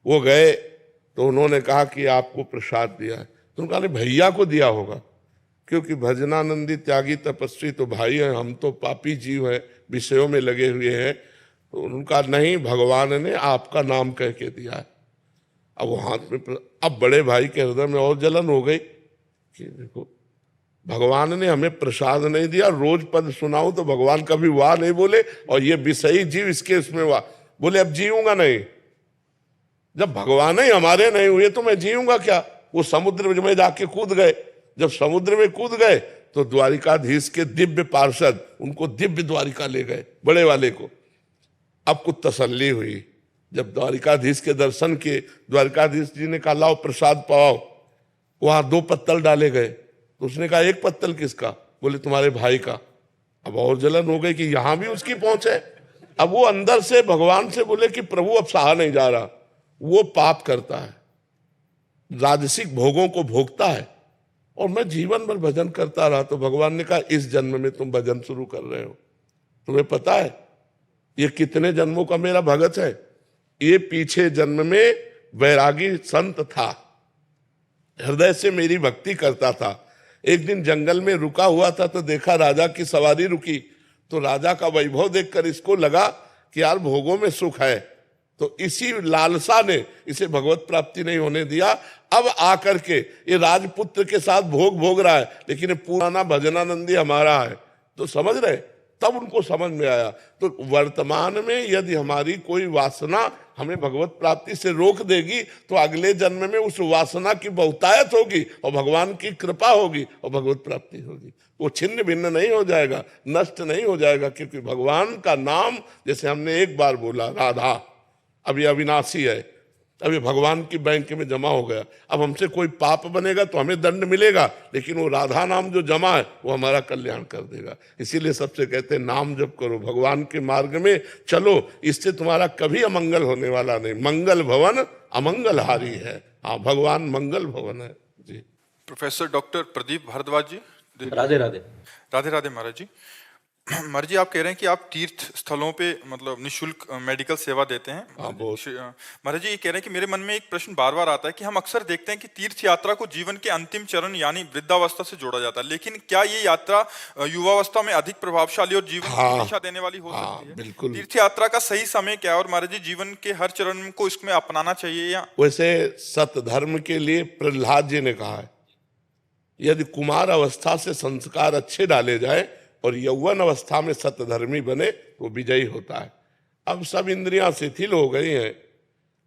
वो गए तो उन्होंने कहा कि आपको प्रसाद दिया है। तो उन्होंने कहा भैया को दिया होगा, क्योंकि भजनानंदी त्यागी तपस्वी तो भाई हैं, हम तो पापी जीव हैं, विषयों में लगे हुए हैं। तो उनका नहीं, भगवान ने आपका नाम कह के दिया है। अब वो हाथ में, अब बड़े भाई के हृदय में और जलन हो गई कि देखो भगवान ने हमें प्रसाद नहीं दिया, रोज पद सुनाऊं तो भगवान कभी वाह नहीं बोले, और ये विषयी जीव इसके इसमें वाह बोले। अब जीऊंगा नहीं, जब भगवान ही हमारे नहीं हुए तो मैं जीऊंगा क्या। वो समुद्र में जाके कूद गए। जब समुद्र में कूद गए तो द्वारिकाधीश के दिव्य पार्षद उनको दिव्य द्वारिका ले गए, बड़े वाले को। अब कुछ तसल्ली हुई। जब द्वारिकाधीश के दर्शन किए, द्वारिकाधीश जी ने कहा लाओ प्रसाद पाओ। वहां 2 पत्तल डाले गए, तो उसने कहा 1 पत्तल किसका? बोले तुम्हारे भाई का। अब और जलन हो गई कि यहां भी उसकी पहुंच है। अब वो अंदर से भगवान से बोले कि प्रभु अब सहा नहीं जा रहा, वो पाप करता है, राजसिक भोगों को भोगता है, और मैं जीवन भर भजन करता रहा। तो भगवान ने कहा इस जन्म में तुम भजन शुरू कर रहे हो, तुम्हें पता है ये कितने जन्मों का मेरा भगत है? ये पीछे जन्म में वैरागी संत था, हृदय से मेरी भक्ति करता था। एक दिन जंगल में रुका हुआ था तो देखा राजा की सवारी रुकी, तो राजा का वैभव देखकर इसको लगा कि यार भोगों में सुख है, तो इसी लालसा ने इसे भगवत प्राप्ति नहीं होने दिया। अब आकर के ये राजपुत्र के साथ भोग भोग रहा है, लेकिन ये पुराना भजनानंदी हमारा है। तो समझ रहे, तब उनको समझ में आया। तो वर्तमान में यदि हमारी कोई वासना हमें भगवत प्राप्ति से रोक देगी तो अगले जन्म में उस वासना की बहुतायत होगी और भगवान की कृपा होगी और भगवत प्राप्ति होगी। वो छिन्न भिन्न नहीं हो जाएगा, नष्ट नहीं हो जाएगा, क्योंकि भगवान का नाम, जैसे हमने एक बार बोला राधा, अब ये अविनाशी है, अब ये भगवान की बैंक में जमा हो गया। अब हमसे कोई पाप बनेगा तो हमें दंड मिलेगा, लेकिन वो राधा नाम जो जमा है वो हमारा कल्याण कर देगा। इसीलिए सबसे कहते हैं नाम जप करो, भगवान के मार्ग में चलो, इससे तुम्हारा कभी अमंगल होने वाला नहीं। मंगल भवन अमंगल हारी है। हाँ, भगवान मंगल भवन है जी। प्रोफेसर डॉक्टर प्रदीप भारद्वाज जी, राधे राधे। राधे राधे महाराज जी। महाराज जी, आप कह रहे हैं कि आप तीर्थ स्थलों पे मतलब निशुल्क मेडिकल सेवा देते हैं। महाराज जी, ये कह रहे हैं कि मेरे मन में एक प्रश्न बार बार आता है कि हम अक्सर देखते हैं कि तीर्थ यात्रा को जीवन के अंतिम चरण यानी वृद्धावस्था से जोड़ा जाता है, लेकिन क्या ये यात्रा युवावस्था में अधिक प्रभावशाली और जीवन को दिशा देने वाली हो सकती है? बिल्कुल। तीर्थ यात्रा का सही समय क्या है और महाराज जी जीवन के हर चरण को इसमें अपनाना चाहिए या? वैसे सत धर्म के लिए प्रहलाद जी ने कहा है, यदि कुमार अवस्था से संस्कार अच्छे डाले जाए और यौवन अवस्था में सतधर्मी बने तो विजयी होता है। अब सब इंद्रियां शिथिल हो गई हैं,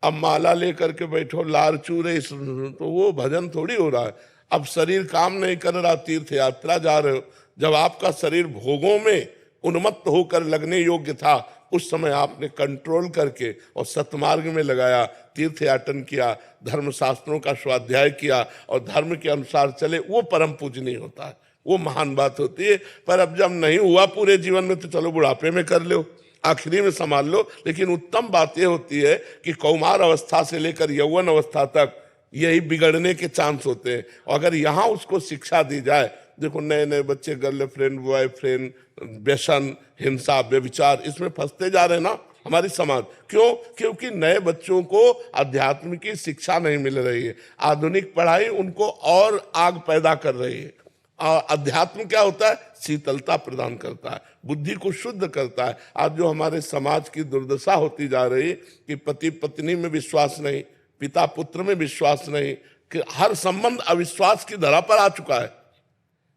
अब माला लेकर के बैठो लार चूरे, तो वो भजन थोड़ी हो रहा है। अब शरीर काम नहीं कर रहा, तीर्थ यात्रा जा रहे हो, जब आपका शरीर भोगों में उन्मत्त होकर लगने योग्य था, उस समय आपने कंट्रोल करके और सतमार्ग में लगाया, तीर्थयाटन किया, धर्म शास्त्रों का स्वाध्याय किया और धर्म के अनुसार चले, वो परम पूजनीय होता है, वो महान बात होती है। पर अब जब नहीं हुआ पूरे जीवन में तो चलो बुढ़ापे में कर लो, आखिरी में संभाल लो। लेकिन उत्तम बात यह होती है कि कौमार अवस्था से लेकर यौवन अवस्था तक यही बिगड़ने के चांस होते हैं। और अगर यहाँ उसको शिक्षा दी जाए, देखो नए नए बच्चे गर्लफ्रेंड बॉयफ्रेंड, व्यसन, हिंसा, व्यभिचार, इसमें फंसते जा रहे हैं ना हमारी समाज। क्यों? क्योंकि नए बच्चों को अध्यात्म की शिक्षा नहीं मिल रही है। आधुनिक पढ़ाई उनको और आग पैदा कर रही है। अध्यात्म क्या होता है? शीतलता प्रदान करता है, बुद्धि को शुद्ध करता है। आज जो हमारे समाज की दुर्दशा होती जा रही है कि पति पत्नी में विश्वास नहीं, पिता पुत्र में विश्वास नहीं, कि हर संबंध अविश्वास की धरा पर आ चुका है।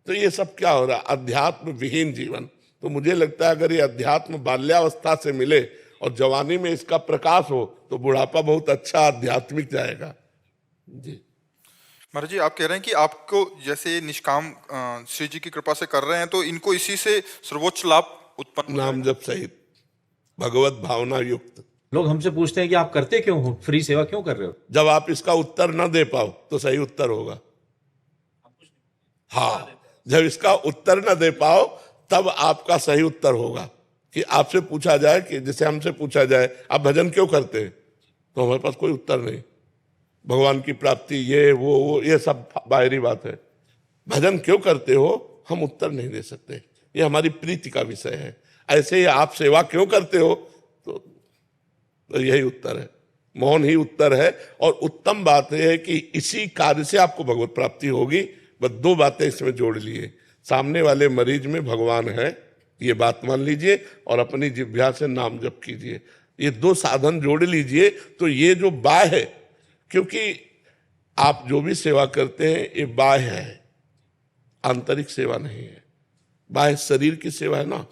तो ये सब क्या हो रहा है? अध्यात्म विहीन जीवन। तो मुझे लगता है अगर ये अध्यात्म बाल्यावस्था से मिले और जवानी में इसका प्रकाश हो तो बुढ़ापा बहुत अच्छा आध्यात्मिक जाएगा। जी महाराज जी, आप कह रहे हैं कि आपको जैसे निष्काम श्री जी की कृपा से कर रहे हैं तो इनको इसी से सर्वोच्च लाभ उत्पन्न नाम जप सहित भगवत भावना युक्त। लोग हमसे पूछते हैं कि आप करते क्यों हो, फ्री सेवा क्यों कर रहे हो? जब आप इसका उत्तर न दे पाओ तो सही उत्तर होगा। हाँ, जब इसका उत्तर न दे पाओ तब आपका सही उत्तर होगा। कि आपसे पूछा जाए कि जैसे हमसे पूछा जाए आप भजन क्यों करते हैं, तो हमारे पास कोई उत्तर नहीं। भगवान की प्राप्ति ये वो ये सब बाहरी बात है। भजन क्यों करते हो, हम उत्तर नहीं दे सकते, ये हमारी प्रीति का विषय है। ऐसे ही आप सेवा क्यों करते हो, तो यही उत्तर है, मौन ही उत्तर है। और उत्तम बात यह है कि इसी कार्य से आपको भगवत प्राप्ति होगी। बस दो बातें इसमें जोड़ लिए, सामने वाले मरीज में भगवान है ये बात मान लीजिए और अपनी जिह्वा से नाम जप कीजिए। ये दो साधन जोड़ लीजिए तो ये जो बाह्य है, क्योंकि आप जो भी सेवा करते हैं ये बाह्य है, आंतरिक सेवा नहीं है। बाह्य शरीर की सेवा है ना,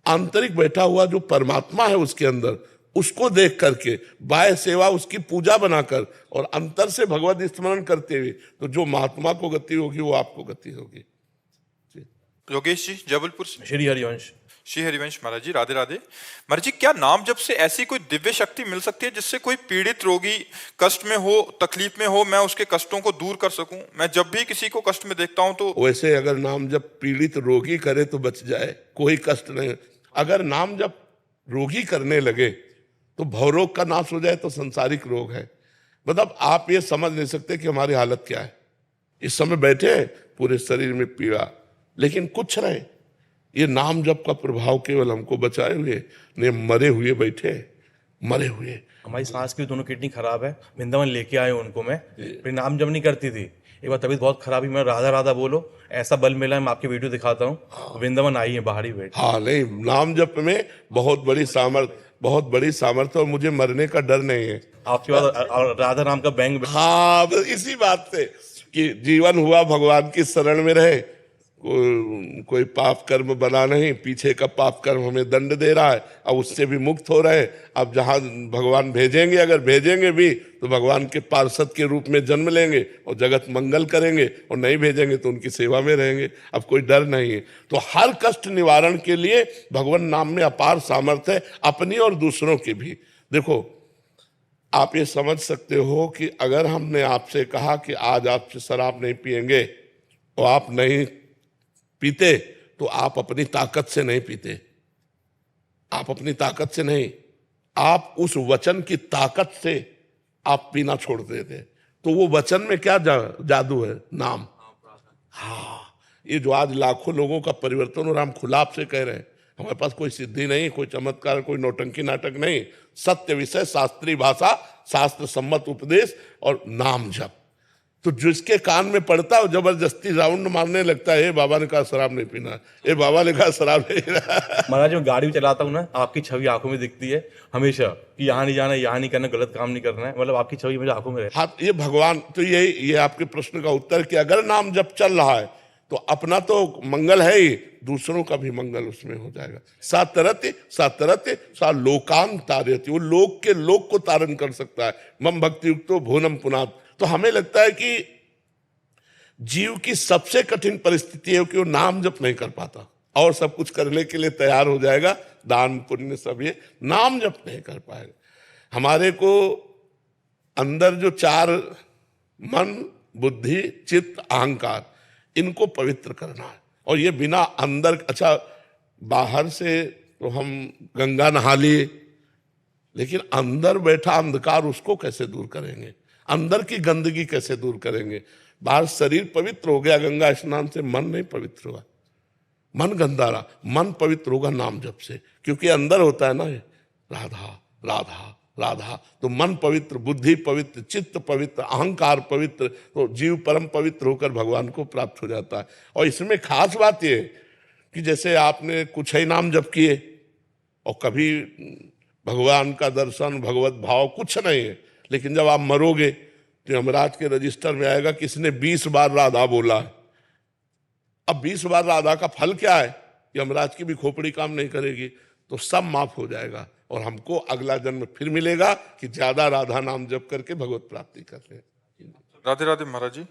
आंतरिक बैठा हुआ जो परमात्मा है उसके अंदर, उसको देख करके बाह्य सेवा उसकी पूजा बनाकर और अंतर से भगवत स्मरण करते हुए तो जो महात्मा को गति होगी वो आपको गति होगी। योगेश जी जबलपुर से। श्री हरिवंश। श्री हरिवंश महाराज जी, राधे राधे। महाराज जी, क्या नाम जब से ऐसी कोई दिव्य शक्ति मिल सकती है जिससे कोई पीड़ित रोगी कष्ट में हो, तकलीफ में हो, मैं उसके कष्टों को दूर कर सकूं? मैं जब भी किसी को कष्ट में देखता हूं तो वैसे अगर नाम जब पीड़ित रोगी करे तो बच जाए, कोई कष्ट नहीं। अगर नाम जब रोगी करने लगे तो भवरोग का नाश हो जाए तो संसारिक रोग है। मतलब आप ये समझ नहीं सकते कि हमारी हालत क्या है। इस समय बैठे पूरे शरीर में पीड़ा, लेकिन कुछ रहे, ये नाम जप का प्रभाव केवल हमको बचाए हुए ने, मरे हुए बैठे, मरे हुए। हमारी सास की दोनों किडनी खराब है, वृंदावन लेके आए उनको मैं, फिर नाम जब नहीं करती थी। एक बार तबीयत बहुत खराब ही, मैं राधा राधा बोलो, ऐसा बल मिला है, मैं आपकी वीडियो दिखाता हूँ। वृंदावन आई है बाहरी बैठ। हाँ नहीं, नाम जप में बहुत बड़ी सामर्थ्य और मुझे मरने का डर नहीं है। आपके बाद राधा नाम का बैंक। हाँ, बस इसी बात से कि जीवन हुआ भगवान की शरण में रहे, कोई पाप कर्म बना नहीं, पीछे का पाप कर्म हमें दंड दे रहा है, अब उससे भी मुक्त हो रहे। अब जहां भगवान भेजेंगे, अगर भेजेंगे भी तो भगवान के पार्षद के रूप में जन्म लेंगे और जगत मंगल करेंगे, और नहीं भेजेंगे तो उनकी सेवा में रहेंगे। अब कोई डर नहीं है। तो हर कष्ट निवारण के लिए भगवान नाम में अपार सामर्थ्य है, अपनी और दूसरों की भी। देखो, आप ये समझ सकते हो कि अगर हमने आपसे कहा कि आज आपसे शराब नहीं पिएंगे और आप नहीं पीते, तो आप अपनी ताकत से नहीं पीते, आप अपनी ताकत से नहीं, आप उस वचन की ताकत से आप पीना छोड़ देते। तो वो वचन में क्या जादू है? नाम। हाँ, ये जो आज लाखों लोगों का परिवर्तन हो रहा, हम खुला आपसे कह रहे हैं, हमारे पास कोई सिद्धि नहीं, कोई चमत्कार, कोई नौटंकी नाटक नहीं, सत्य विषय, शास्त्रीय भाषा, शास्त्र सम्मत उपदेश और नाम जप। तो जिसके कान में पड़ता है वो जबरदस्ती राउंड मारने लगता है, बाबा ने कहा शराब नहीं पीना, ये बाबा ने कहा शराब नहीं पीना। महाराज, मैं गाड़ी भी चलाता हूँ ना, आपकी छवि आंखों में दिखती है हमेशा कि यहाँ नहीं जाना, यहाँ नहीं करना, गलत काम नहीं करना है, मतलब आपकी छवि मेरे आंखों में रहती है। हाँ, ये भगवान, तो ये आपके प्रश्न का उत्तर कि अगर नाम जब चल रहा है तो अपना तो मंगल है ही, दूसरों का भी मंगल उसमें हो जाएगा। सातरत्य सा लोकान तारयति, वो लोक के लोक को तारण कर सकता है। मम भक्ति युक्तो भुवनम पुनात्। तो हमें लगता है कि जीव की सबसे कठिन परिस्थिति है कि वो नाम जप नहीं कर पाता, और सब कुछ करने के लिए तैयार हो जाएगा, दान पुण्य सब, ये नाम जप नहीं कर पाएगा। हमारे को अंदर जो चार मन बुद्धि चित्त अहंकार, इनको पवित्र करना है। और ये बिना अंदर, अच्छा बाहर से तो हम गंगा नहा लिए, लेकिन अंदर बैठा अंधकार उसको कैसे दूर करेंगे, अंदर की गंदगी कैसे दूर करेंगे। बाहर शरीर पवित्र हो गया गंगा स्नान से, मन नहीं पवित्र हुआ, मन गंदा रहा। मन पवित्र होगा नाम जप से, क्योंकि अंदर होता है ना ये राधा राधा राधा, तो मन पवित्र, बुद्धि पवित्र, चित्त पवित्र, अहंकार पवित्र, तो जीव परम पवित्र होकर भगवान को प्राप्त हो जाता है। और इसमें खास बात ये कि जैसे आपने कुछ ही नाम जप किए और कभी भगवान का दर्शन भगवत भाव कुछ नहीं है, लेकिन जब आप मरोगे तो यमराज के रजिस्टर में आएगा कि इसने 20 बार राधा बोला है। अब 20 बार राधा का फल क्या है, यमराज की भी खोपड़ी काम नहीं करेगी, तो सब माफ हो जाएगा और हमको अगला जन्म फिर मिलेगा कि ज्यादा राधा नाम जप करके भगवत प्राप्ति कर ले। राधे राधे महाराज जी।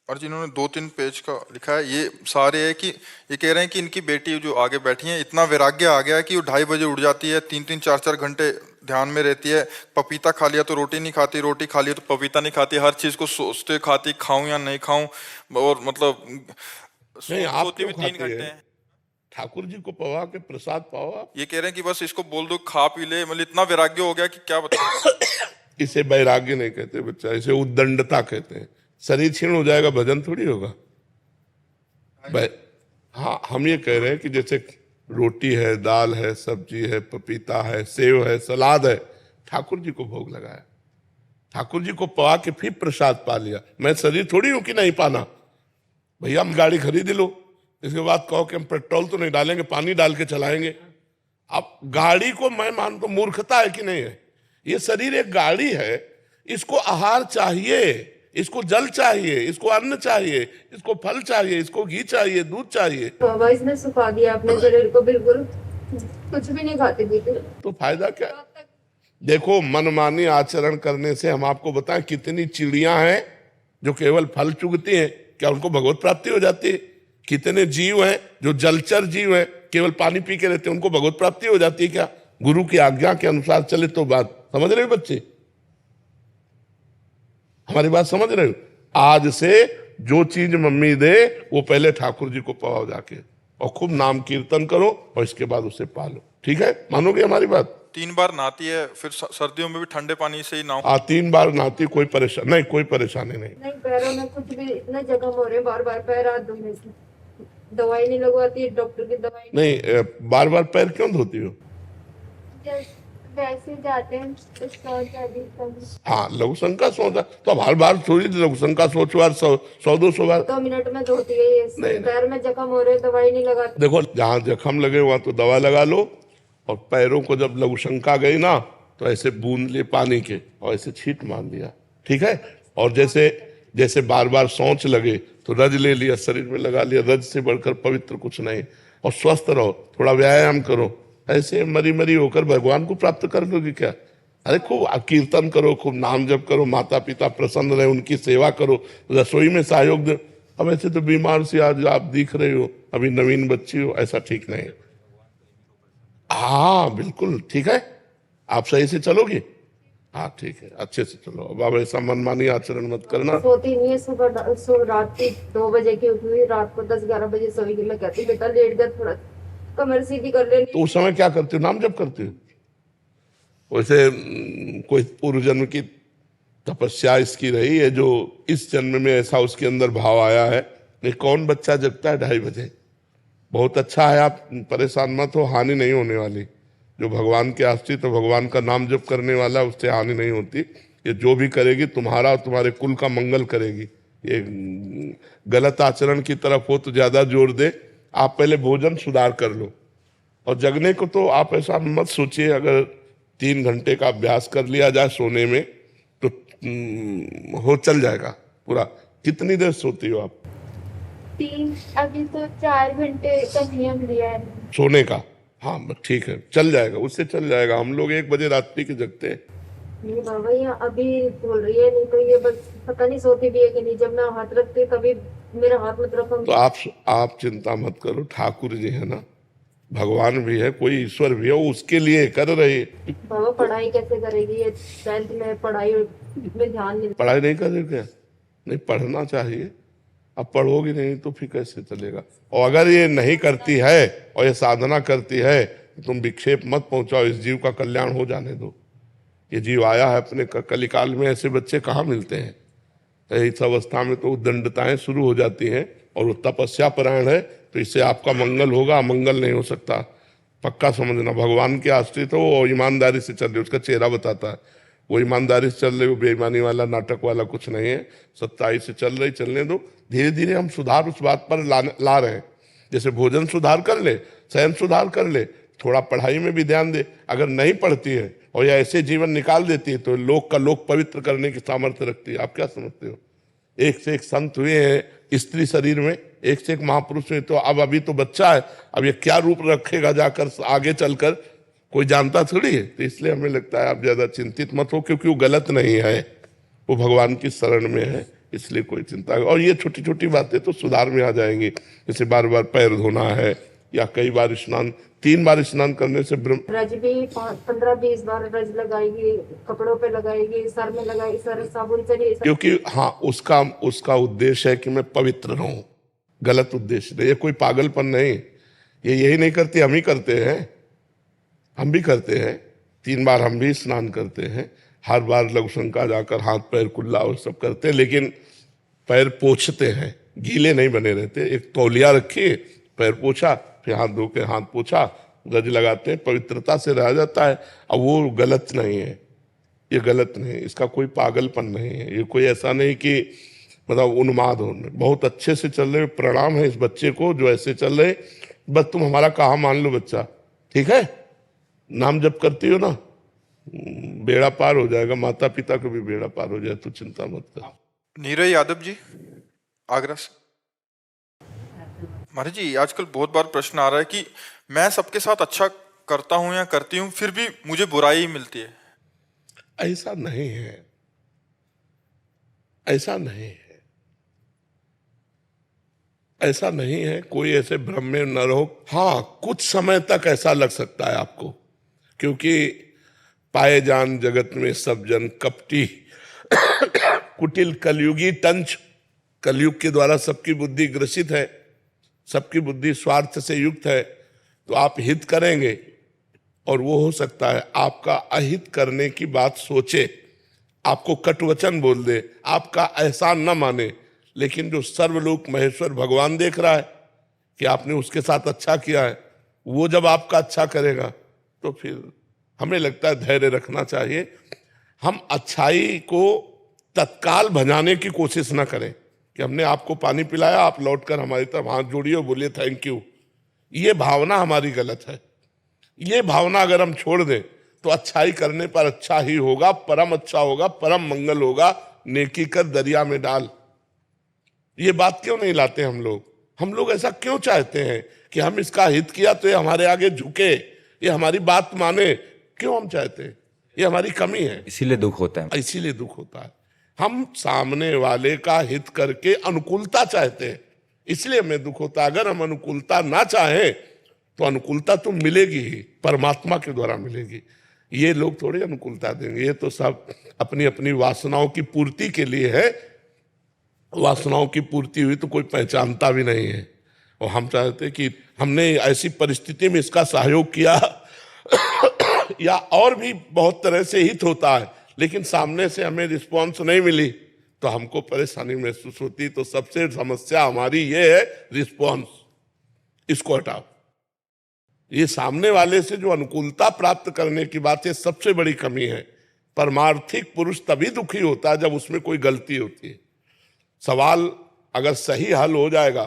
और जिन्होंने 2-3 पेज का लिखा है, ये सारे है कि ये कह रहे हैं कि इनकी बेटी जो आगे बैठी है, इतना वैराग्य आ गया है कि वो 2:30 बजे उठ जाती है, 3-3 4-4 घंटे ध्यान में रहती है। पपीता खा लिया तो रोटी नहीं खाती, रोटी खा लिया तो पपीता नहीं खाती, हर चीज को सोचते खाती, खाऊं या नहीं खाऊं। और मतलब नहीं, आप सोती भी 3 घंटे हैं। ठाकुर जी को पवा के प्रसाद पाओ आप। ये कह रहे हैं कि बस इसको बोल दो खा पी ले, मतलब इतना वैराग्य हो गया कि क्या बताऊं। इसे वैराग्य नहीं कहते बच्चा, इसे उद्दंडता कहते हैं। शरीर क्षीण हो जाएगा, भजन थोड़ी होगा। हाँ, हम ये कह रहे हैं कि जैसे रोटी है, दाल है, सब्जी है, पपीता है, सेव है, सलाद है, ठाकुर जी को भोग लगाया, ठाकुर जी को पवा के फिर प्रसाद पा लिया। मैं शरीर थोड़ी हूं कि नहीं पाना। भैया हम गाड़ी खरीद लो, इसके बाद कहो कि हम पेट्रोल तो नहीं डालेंगे, पानी डाल के चलाएंगे। अब गाड़ी को मैं मानता हूं मूर्खता है कि नहीं है। ये शरीर एक गाड़ी है, इसको आहार चाहिए, इसको जल चाहिए, इसको अन्न चाहिए, इसको फल चाहिए, इसको घी चाहिए, दूध चाहिए। बाबा इसने सुखा दिया अपने शरीर को, बिल्कुल कुछ भी नहीं खाती थी। तो फायदा क्या? देखो, मनमानी आचरण करने से हम आपको बताएं कितनी चिड़ियां हैं जो केवल फल चुगती हैं, क्या उनको भगवत प्राप्ति हो जाती है? कितने जीव हैं जो जलचर जीव हैं, केवल पानी पी के रहते हैं, उनको भगवत प्राप्ति हो जाती है क्या? गुरु की आज्ञा के अनुसार चले तो बात समझ रहे हो बच्चे? हमारी बात समझ रहे हो? आज से जो चीज मम्मी दे वो पहले ठाकुर जी को पवाओ जाके, और खूब नाम कीर्तन करो, और इसके बाद उसे पालो। ठीक है, मानोगे हमारी बात? 3 बार नहाती है, फिर सर्दियों में भी ठंडे पानी से ही नहाओ। 3 बार नहाती, कोई परेशानी नहीं, कोई परेशानी नहीं। नहीं, पैरों में कुछ भी इतना जख्म हो रहे हैं, बार बार पैर हाथ धोने से। दवाई नहीं लगवाती, डॉक्टर की दवाई नहीं, बार बार पैर क्यों धोती हो? वैसे जाते हैं तो हाँ, लघु शंका सोच, तो अब हर बार थोड़ी लघु शंका सोच बार 100-200 बार 2 मिनट में धोती है ये। नहीं, पैर में जख्म हो रहे, दवाई नहीं लगाती। देखो, जहां जख्म लगे वहां तो दवा लगा लो, और पैरों को जब लघु शंका गई ना तो ऐसे बूंद लिए पानी के और ऐसे छींट मार दिया। ठीक है? और जैसे बार बार सोच लगे तो रज ले लिया, शरीर में लगा लिया। रज से बढ़कर पवित्र कुछ नहीं। और स्वस्थ रहो, थोड़ा व्यायाम करो, ऐसे मरी मरी होकर भगवान को प्राप्त कर लोगे क्या? अरे खूब कीर्तन करो, खूब नाम जप करो, माता पिता प्रसन्न रहे, उनकी सेवा करो, रसोई में सहयोग दो। अब ऐसे तो बीमार से आज आप दिख रहे हो, अभी नवीन बच्ची हो, ऐसा ठीक नहीं है। हाँ बिल्कुल ठीक है, आप सही से चलोगे? हाँ ठीक है, अच्छे से चलो। अब आप ऐसा मनमानी आचरण मत करना। सोती नहीं है, सुबह रात की 2 बजे की उठी हुई, रात को 10-11 बजे सोएगी। मैं कहती बेटा लेट जा, थोड़ा कमर सीधी कर लेनी। तो उस समय क्या करते हो? नाम जप करते हो? वैसे कोई पूर्व जन्म की तपस्या इसकी रही है जो इस जन्म में ऐसा उसके अंदर भाव आया है। ये कौन बच्चा जगता है 2:30 बजे? बहुत अच्छा है, आप परेशान मत हो, हानि नहीं होने वाली। जो भगवान के आश्रित तो भगवान का नाम जप करने वाला, उससे हानि नहीं होती। ये जो भी करेगी तुम्हारा और तुम्हारे कुल का मंगल करेगी। ये गलत आचरण की तरफ हो तो ज्यादा जोर दे। आप पहले भोजन सुधार कर लो, और जगने को तो आप ऐसा मत सोचिए। अगर 3 घंटे का अभ्यास कर लिया जाए सोने में तो हो चल जाएगा पूरा। कितनी देर सोती हो आप? 3, अभी तो 4 घंटे का नियम लिया है सोने का। हाँ ठीक है, चल जाएगा, उससे चल जाएगा। हम लोग 1 बजे रात्रि के जगते हैं, नहीं बाबा, ये अभी बोल रही है, नहीं तो ये बस पता नहीं सोती भी है कि नहीं। जब मैं हाथ रखती हूँ तभी मेरा हाथ मत रखो। तो आप चिंता मत करो, ठाकुर जी है ना, भगवान भी है, कोई ईश्वर भी है, वो उसके लिए कर रही है। बाबा पढ़ाई कैसे करेगी? ये 10th में पढ़ाई में ध्यान नहीं। पढ़ाई नहीं करे क्या? नहीं, पढ़ना चाहिए। अब पढ़ोगी नहीं तो फिर कैसे चलेगा? और अगर ये नहीं करती है और ये साधना करती है तो तुम विक्षेप मत पहुंचाओ, इस जीव का कल्याण हो जाने दो। ये जीव आया है अपने कलिकाल में, ऐसे बच्चे कहाँ मिलते हैं? इस अवस्था में तो दंडताएं शुरू हो जाती हैं, और वो तपस्या परायण है, तो इससे आपका मंगल होगा, अमंगल नहीं हो सकता। पक्का समझना, भगवान के आश्रित हो और ईमानदारी से चल रहे, उसका चेहरा बताता है। वो ईमानदारी से चल रहे, वो बेईमानी वाला नाटक वाला कुछ नहीं है, सच्चाई से चल रही, चलने दो। धीरे धीरे हम सुधार उस बात पर ला रहे हैं। जैसे भोजन सुधार कर ले, शयन सुधार कर ले, थोड़ा पढ़ाई में भी ध्यान दे। अगर नहीं पढ़ती है और या ऐसे जीवन निकाल देती है तो लोक का लोक पवित्र करने की सामर्थ्य रखती है। आप क्या समझते हो? एक से एक संत हुए हैं स्त्री शरीर में, एक से एक महापुरुष हुए। तो अब अभी तो बच्चा है, अब ये क्या रूप रखेगा जाकर आगे चलकर, कोई जानता थोड़ी है। तो इसलिए हमें लगता है आप ज्यादा चिंतित मत हो, क्योंकि वो गलत नहीं है, वो भगवान की शरण में है, इसलिए कोई चिंता। और ये छोटी छोटी बातें तो सुधार में आ जाएंगी। जैसे बार बार पैर धोना है, या कई बार स्नान, 3 बार स्नान करने से रज भी 15-20 बार रज लगाएगी, कपड़ों पे लगाएगी, सर में लगाएगी, सर साबुन से नहीं। क्योंकि हाँ, उसका उद्देश्य है कि मैं पवित्र रहूं। गलत उद्देश्य नहीं, ये कोई पागलपन नहीं। ये यही नहीं करती, हम ही करते हैं, हम भी करते हैं। 3 बार हम भी स्नान करते हैं, हर बार लघुशंका जाकर हाथ पैर कुल्ला और सब करते हैं, लेकिन पैर पोंछते हैं, गीले नहीं बने रहते। एक तौलिया रखिए, पैर पोछा, फिर हाथ धो के हाथ पोछा, रज लगाते हैं, पवित्रता से रह जाता है। अब वो गलत नहीं है, ये गलत नहीं है, इसका कोई पागलपन नहीं है। ये कोई ऐसा नहीं कि मतलब उन्माद हो। बहुत अच्छे से चल रहे, प्रणाम है इस बच्चे को जो ऐसे चल रहे। बस तुम हमारा कहा मान लो बच्चा, ठीक है? नाम जप करती हो ना, बेड़ा पार हो जाएगा, माता पिता को भी बेड़ा पार हो जाए, तो चिंता मत कर। नीरज यादव जी, आगरा से। महाराज जी, आजकल बहुत बार प्रश्न आ रहा है कि मैं सबके साथ अच्छा करता हूं या करती हूं, फिर भी मुझे बुराई मिलती है। ऐसा नहीं है, ऐसा नहीं है, ऐसा नहीं है। कोई ऐसे भ्रम में न रहो। हाँ, कुछ समय तक ऐसा लग सकता है आपको, क्योंकि पाए जान जगत में सब जन कपटी कुटिल कलयुगी टंच। कलयुग के द्वारा सबकी बुद्धि ग्रसित है, सबकी बुद्धि स्वार्थ से युक्त है। तो आप हित करेंगे और वो हो सकता है आपका अहित करने की बात सोचे, आपको कटुवचन बोल दे, आपका एहसान न माने। लेकिन जो सर्वलोक महेश्वर भगवान देख रहा है कि आपने उसके साथ अच्छा किया है, वो जब आपका अच्छा करेगा तो फिर हमें लगता है धैर्य रखना चाहिए। हम अच्छाई को तत्काल भजाने की कोशिश ना करें कि हमने आपको पानी पिलाया, आप लौटकर हमारी तरफ हाथ जोड़िए और बोलिए थैंक यू। ये भावना हमारी गलत है। ये भावना अगर हम छोड़ दें तो अच्छाई करने पर अच्छा ही होगा, परम अच्छा होगा, परम मंगल होगा। नेकी कर दरिया में डाल, ये बात क्यों नहीं लाते हम लोग? हम लोग ऐसा क्यों चाहते हैं कि हम इसका हित किया तो ये हमारे आगे झुके, ये हमारी बात माने? क्यों हम चाहते हैं? ये हमारी कमी है, इसीलिए दुख होता है। इसीलिए दुख होता है। हम सामने वाले का हित करके अनुकूलता चाहते हैं, इसलिए हमें दुख होता है। अगर हम अनुकूलता ना चाहें तो अनुकूलता तो मिलेगी ही, परमात्मा के द्वारा मिलेगी। ये लोग थोड़ी अनुकूलता देंगे, ये तो सब अपनी अपनी वासनाओं की पूर्ति के लिए है। वासनाओं की पूर्ति हुई तो कोई पहचानता भी नहीं है। और हम चाहते कि हमने ऐसी परिस्थिति में इसका सहयोग किया या और भी बहुत तरह से हित होता है, लेकिन सामने से हमें रिस्पॉन्स नहीं मिली तो हमको परेशानी महसूस होती। तो सबसे समस्या हमारी ये है रिस्पॉन्स, इसको हटाओ। ये सामने वाले से जो अनुकूलता प्राप्त करने की बात है, सबसे बड़ी कमी है। परमार्थिक पुरुष तभी दुखी होता है जब उसमें कोई गलती होती है। सवाल अगर सही हल हो जाएगा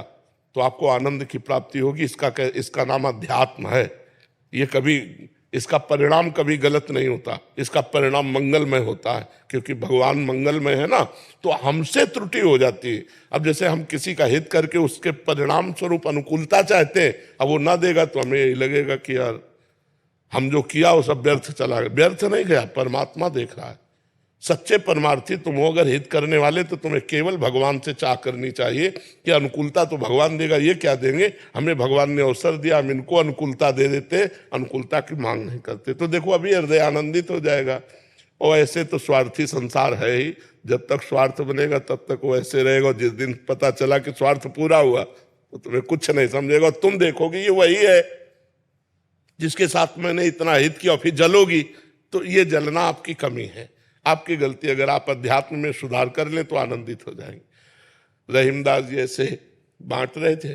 तो आपको आनंद की प्राप्ति होगी। इसका नाम अध्यात्म है। ये कभी, इसका परिणाम कभी गलत नहीं होता, इसका परिणाम मंगलमय होता है, क्योंकि भगवान मंगलमय है ना। तो हमसे त्रुटि हो जाती है। अब जैसे हम किसी का हित करके उसके परिणाम स्वरूप अनुकूलता चाहते हैं, अब वो ना देगा तो हमें यही लगेगा कि यार हम जो किया वो सब व्यर्थ चला गया। व्यर्थ नहीं गया, परमात्मा देख रहा है। सच्चे परमार्थी तुम हो अगर हित करने वाले, तो तुम्हें केवल भगवान से चाह करनी चाहिए कि अनुकूलता तो भगवान देगा, ये क्या देंगे, हमें भगवान ने अवसर दिया, हम इनको अनुकूलता दे देते, अनुकूलता की मांग नहीं करते। तो देखो अभी हृदय आनंदित हो जाएगा। और ऐसे तो स्वार्थी संसार है ही, जब तक स्वार्थ बनेगा तब तक वो ऐसे रहेगा। जिस दिन पता चला कि स्वार्थ पूरा हुआ तो तुम्हें कुछ नहीं समझेगा। तुम देखोगे ये वही है जिसके साथ मैंने इतना हित किया, फिर जलोगी। तो ये जलना आपकी कमी है, आपकी गलती। अगर आप अध्यात्म में सुधार कर लें तो आनंदित हो जाएंगे। रहीमदास जी ऐसे बांट रहे थे,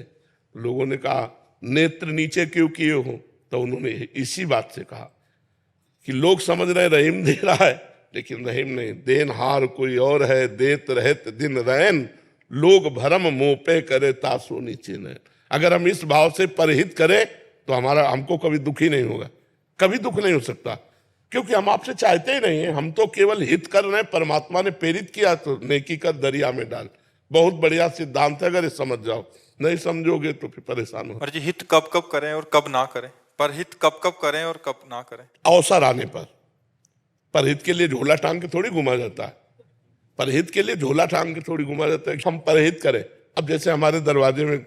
लोगों ने कहा नेत्र नीचे क्यों किए हो, तो उन्होंने इसी बात से कहा कि लोग समझ रहे रहीम दे रहा है, लेकिन रहीम नहीं, देनहार कोई और है, देत रहत दिन रैन, लोग भरम मुंह पे करे तासो नीचे नैन। अगर हम इस भाव से परहित करें तो हमको कभी दुखी नहीं होगा, कभी दुख नहीं हो सकता, क्योंकि हम आपसे चाहते ही नहीं है। हम तो केवल हित कर रहे हैं। परमात्मा ने प्रेरित किया तो नेकी कर दरिया में डाल। बहुत बढ़िया सिद्धांत है, अगर ये समझ जाओ। नहीं समझोगे तो फिर परेशान हो। और जी हित कब कब करें और कब ना करें, परहित कब कब करें और कब ना करें? अवसर आने पर। परहित के लिए झोला टांग के थोड़ी घुमा जाता है, परहित के लिए झोला टांग के थोड़ी घुमा जाता है। हम परहित करें। अब जैसे हमारे दरवाजे में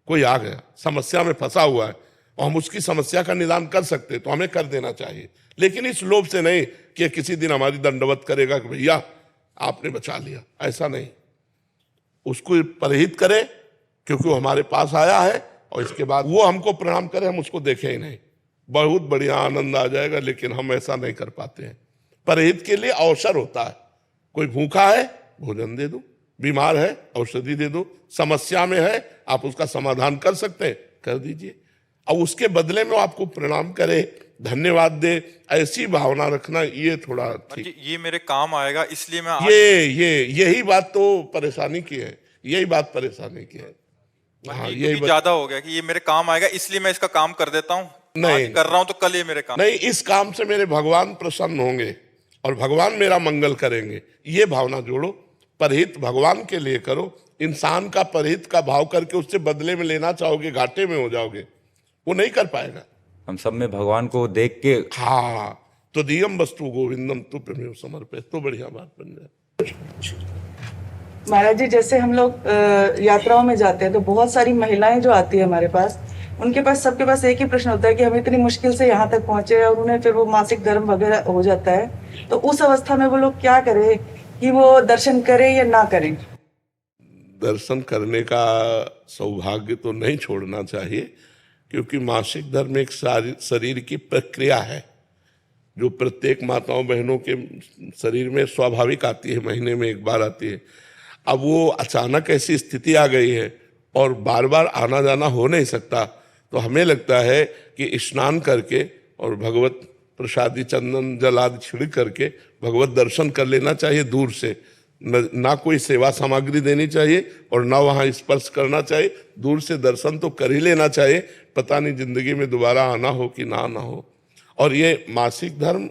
कोई आ गया, समस्या में फंसा हुआ है, और हम उसकी समस्या का निदान कर सकते तो हमें कर देना चाहिए, लेकिन इस लोभ से नहीं कि किसी दिन हमारी दंडवत करेगा कि भैया आपने बचा लिया, ऐसा नहीं। उसको परहित करें क्योंकि वो हमारे पास आया है, और इसके बाद वो हमको प्रणाम करे, हम उसको देखें ही नहीं, बहुत बढ़िया आनंद आ जाएगा। लेकिन हम ऐसा नहीं कर पाते हैं। परहित के लिए अवसर होता है। कोई भूखा है, भोजन दे दो, बीमार है, औषधि दे दो, समस्या में है, आप उसका समाधान कर सकते हैं, कर दीजिए। अब उसके बदले में आपको प्रणाम करे, धन्यवाद दे, ऐसी भावना रखना, ये थोड़ा ठीक। ये मेरे काम आएगा इसलिए मैं यही बात तो परेशानी की है, यही बात परेशानी की है। हाँ, यही ज्यादा हो गया कि ये मेरे काम आएगा इसलिए मैं इसका काम कर देता हूँ, नहीं कर रहा हूँ तो कल ये मेरे काम नहीं, इस काम से मेरे भगवान प्रसन्न होंगे और भगवान मेरा मंगल करेंगे, ये भावना जोड़ो। परहित भगवान के लिए करो। इंसान का परहित का भाव करके उससे बदले में लेना चाहोगे, घाटे में हो जाओगे, वो नहीं कर पाएगा। हम सब में भगवान को देख के, हाँ, तो दियम वस्तु गोविंदम तु प्रेम समर्पित, तो बढ़िया बात बन जाए। महाराज जी, जैसे हम लोग यात्राओं में जाते हैं तो बहुत सारी महिलाएं जो आती है हमारे पास, उनके पास सबके पास एक ही प्रश्न होता है कि हम इतनी मुश्किल से यहाँ तक पहुंचे और उन्हें फिर वो मासिक धर्म वगैरह हो जाता है, तो उस अवस्था में वो लोग क्या करें कि वो दर्शन करें या ना करें? दर्शन करने का सौभाग्य तो नहीं छोड़ना चाहिए, क्योंकि मासिक धर्म एक शरीर की प्रक्रिया है जो प्रत्येक माताओं बहनों के शरीर में स्वाभाविक आती है, महीने में एक बार आती है। अब वो अचानक ऐसी स्थिति आ गई है और बार बार आना जाना हो नहीं सकता, तो हमें लगता है कि स्नान करके और भगवत प्रसादी चंदन जल आदि छिड़क करके भगवत दर्शन कर लेना चाहिए दूर से। ना कोई सेवा सामग्री देनी चाहिए और ना वहाँ स्पर्श करना चाहिए, दूर से दर्शन तो कर ही लेना चाहिए। पता नहीं जिंदगी में दोबारा आना हो कि ना हो। और ये मासिक धर्म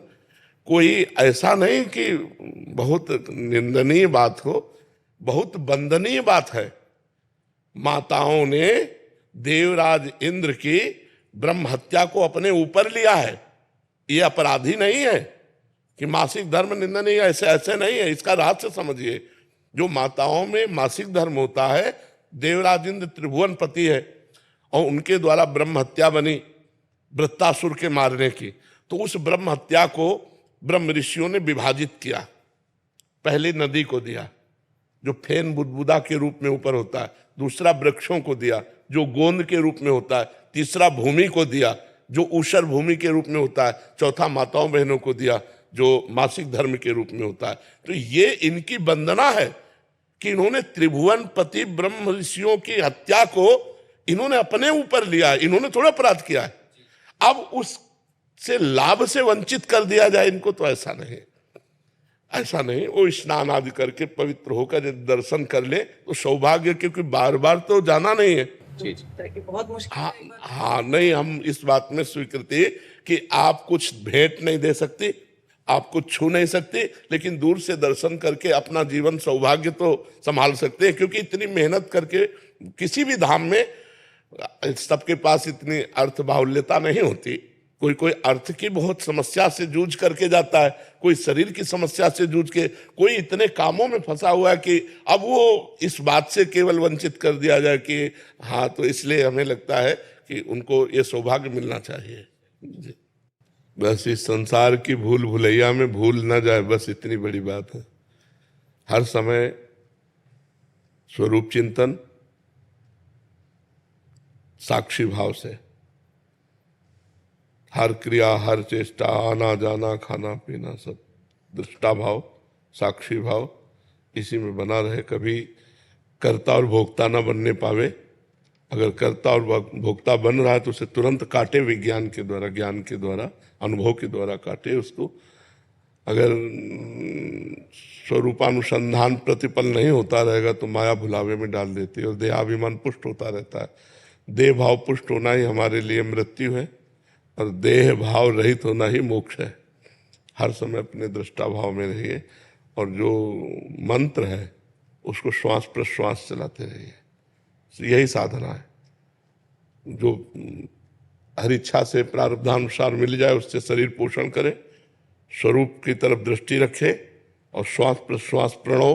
कोई ऐसा नहीं कि बहुत निंदनीय बात हो, बहुत वंदनीय बात है। माताओं ने देवराज इंद्र की ब्रह्म हत्या को अपने ऊपर लिया है, ये अपराधी नहीं है कि मासिक धर्म निंदनीय, ऐसे नहीं है। इसका रहस्य समझिए। जो माताओं में मासिक धर्म होता है, देवराज इंद्र त्रिभुवन पति है और उनके द्वारा ब्रह्म हत्या बनी वृत्तासुर के मारने की, तो उस ब्रह्म हत्या को ब्रह्म ऋषियों ने विभाजित किया। पहले नदी को दिया जो फेन बुदबुदा के रूप में ऊपर होता है, दूसरा वृक्षों को दिया जो गोंद के रूप में होता है, तीसरा भूमि को दिया जो ऊषर भूमि के रूप में होता है, चौथा माताओं बहनों को दिया जो मासिक धर्म के रूप में होता है। तो ये इनकी वंदना है कि इन्होंने त्रिभुवन पति ब्रह्म ऋषियों की हत्या को इन्होंने अपने ऊपर लिया है, इन्होंने थोड़ा अपराध किया है। अब उससे लाभ से वंचित कर दिया जाए इनको, तो ऐसा नहीं, ऐसा नहीं। वो स्नान आदि करके पवित्र होकर यदि दर्शन कर ले तो सौभाग्य, क्योंकि बार बार तो जाना नहीं है। बहुत मुश्किल। हाँ, नहीं, हम इस बात में स्वीकृति कि आप कुछ भेंट नहीं दे सकती, आप कुछ छू नहीं सकते, लेकिन दूर से दर्शन करके अपना जीवन सौभाग्य तो संभाल सकते हैं। क्योंकि इतनी मेहनत करके किसी भी धाम में सबके पास इतनी अर्थ बाहुल्यता नहीं होती, कोई कोई अर्थ की बहुत समस्या से जूझ करके जाता है, कोई शरीर की समस्या से जूझ के, कोई इतने कामों में फंसा हुआ है कि अब वो इस बात से केवल वंचित कर दिया जाए कि हाँ, तो इसलिए हमें लगता है कि उनको ये सौभाग्य मिलना चाहिए जी। बस इस संसार की भूल भुलैया में भूल ना जाए, बस इतनी बड़ी बात है। हर समय स्वरूप चिंतन, साक्षी भाव से हर क्रिया, हर चेष्टा, आना जाना, खाना पीना, सब दृष्टा भाव, साक्षी भाव, इसी में बना रहे। कभी कर्ता और भोक्ता ना बनने पावे। अगर कर्ता और भोक्ता बन रहा है तो उसे तुरंत काटे, विज्ञान के द्वारा, ज्ञान के द्वारा, अनुभव के द्वारा काटे उसको। अगर स्वरूपानुसंधान प्रतिपल नहीं होता रहेगा तो माया भुलावे में डाल देती है और देहाभिमान पुष्ट होता रहता है। देह भाव पुष्ट होना ही हमारे लिए मृत्यु है और देह भाव रहित होना ही मोक्ष है। हर समय अपने दृष्टा भाव में रहिए और जो मंत्र है उसको श्वास प्रश्वास चलाते रहिए, यही साधना है। जो हर इच्छा से प्रारब्धानुसार मिल जाए उससे शरीर पोषण करे, स्वरूप की तरफ दृष्टि रखे और श्वास प्रश्वास प्रणव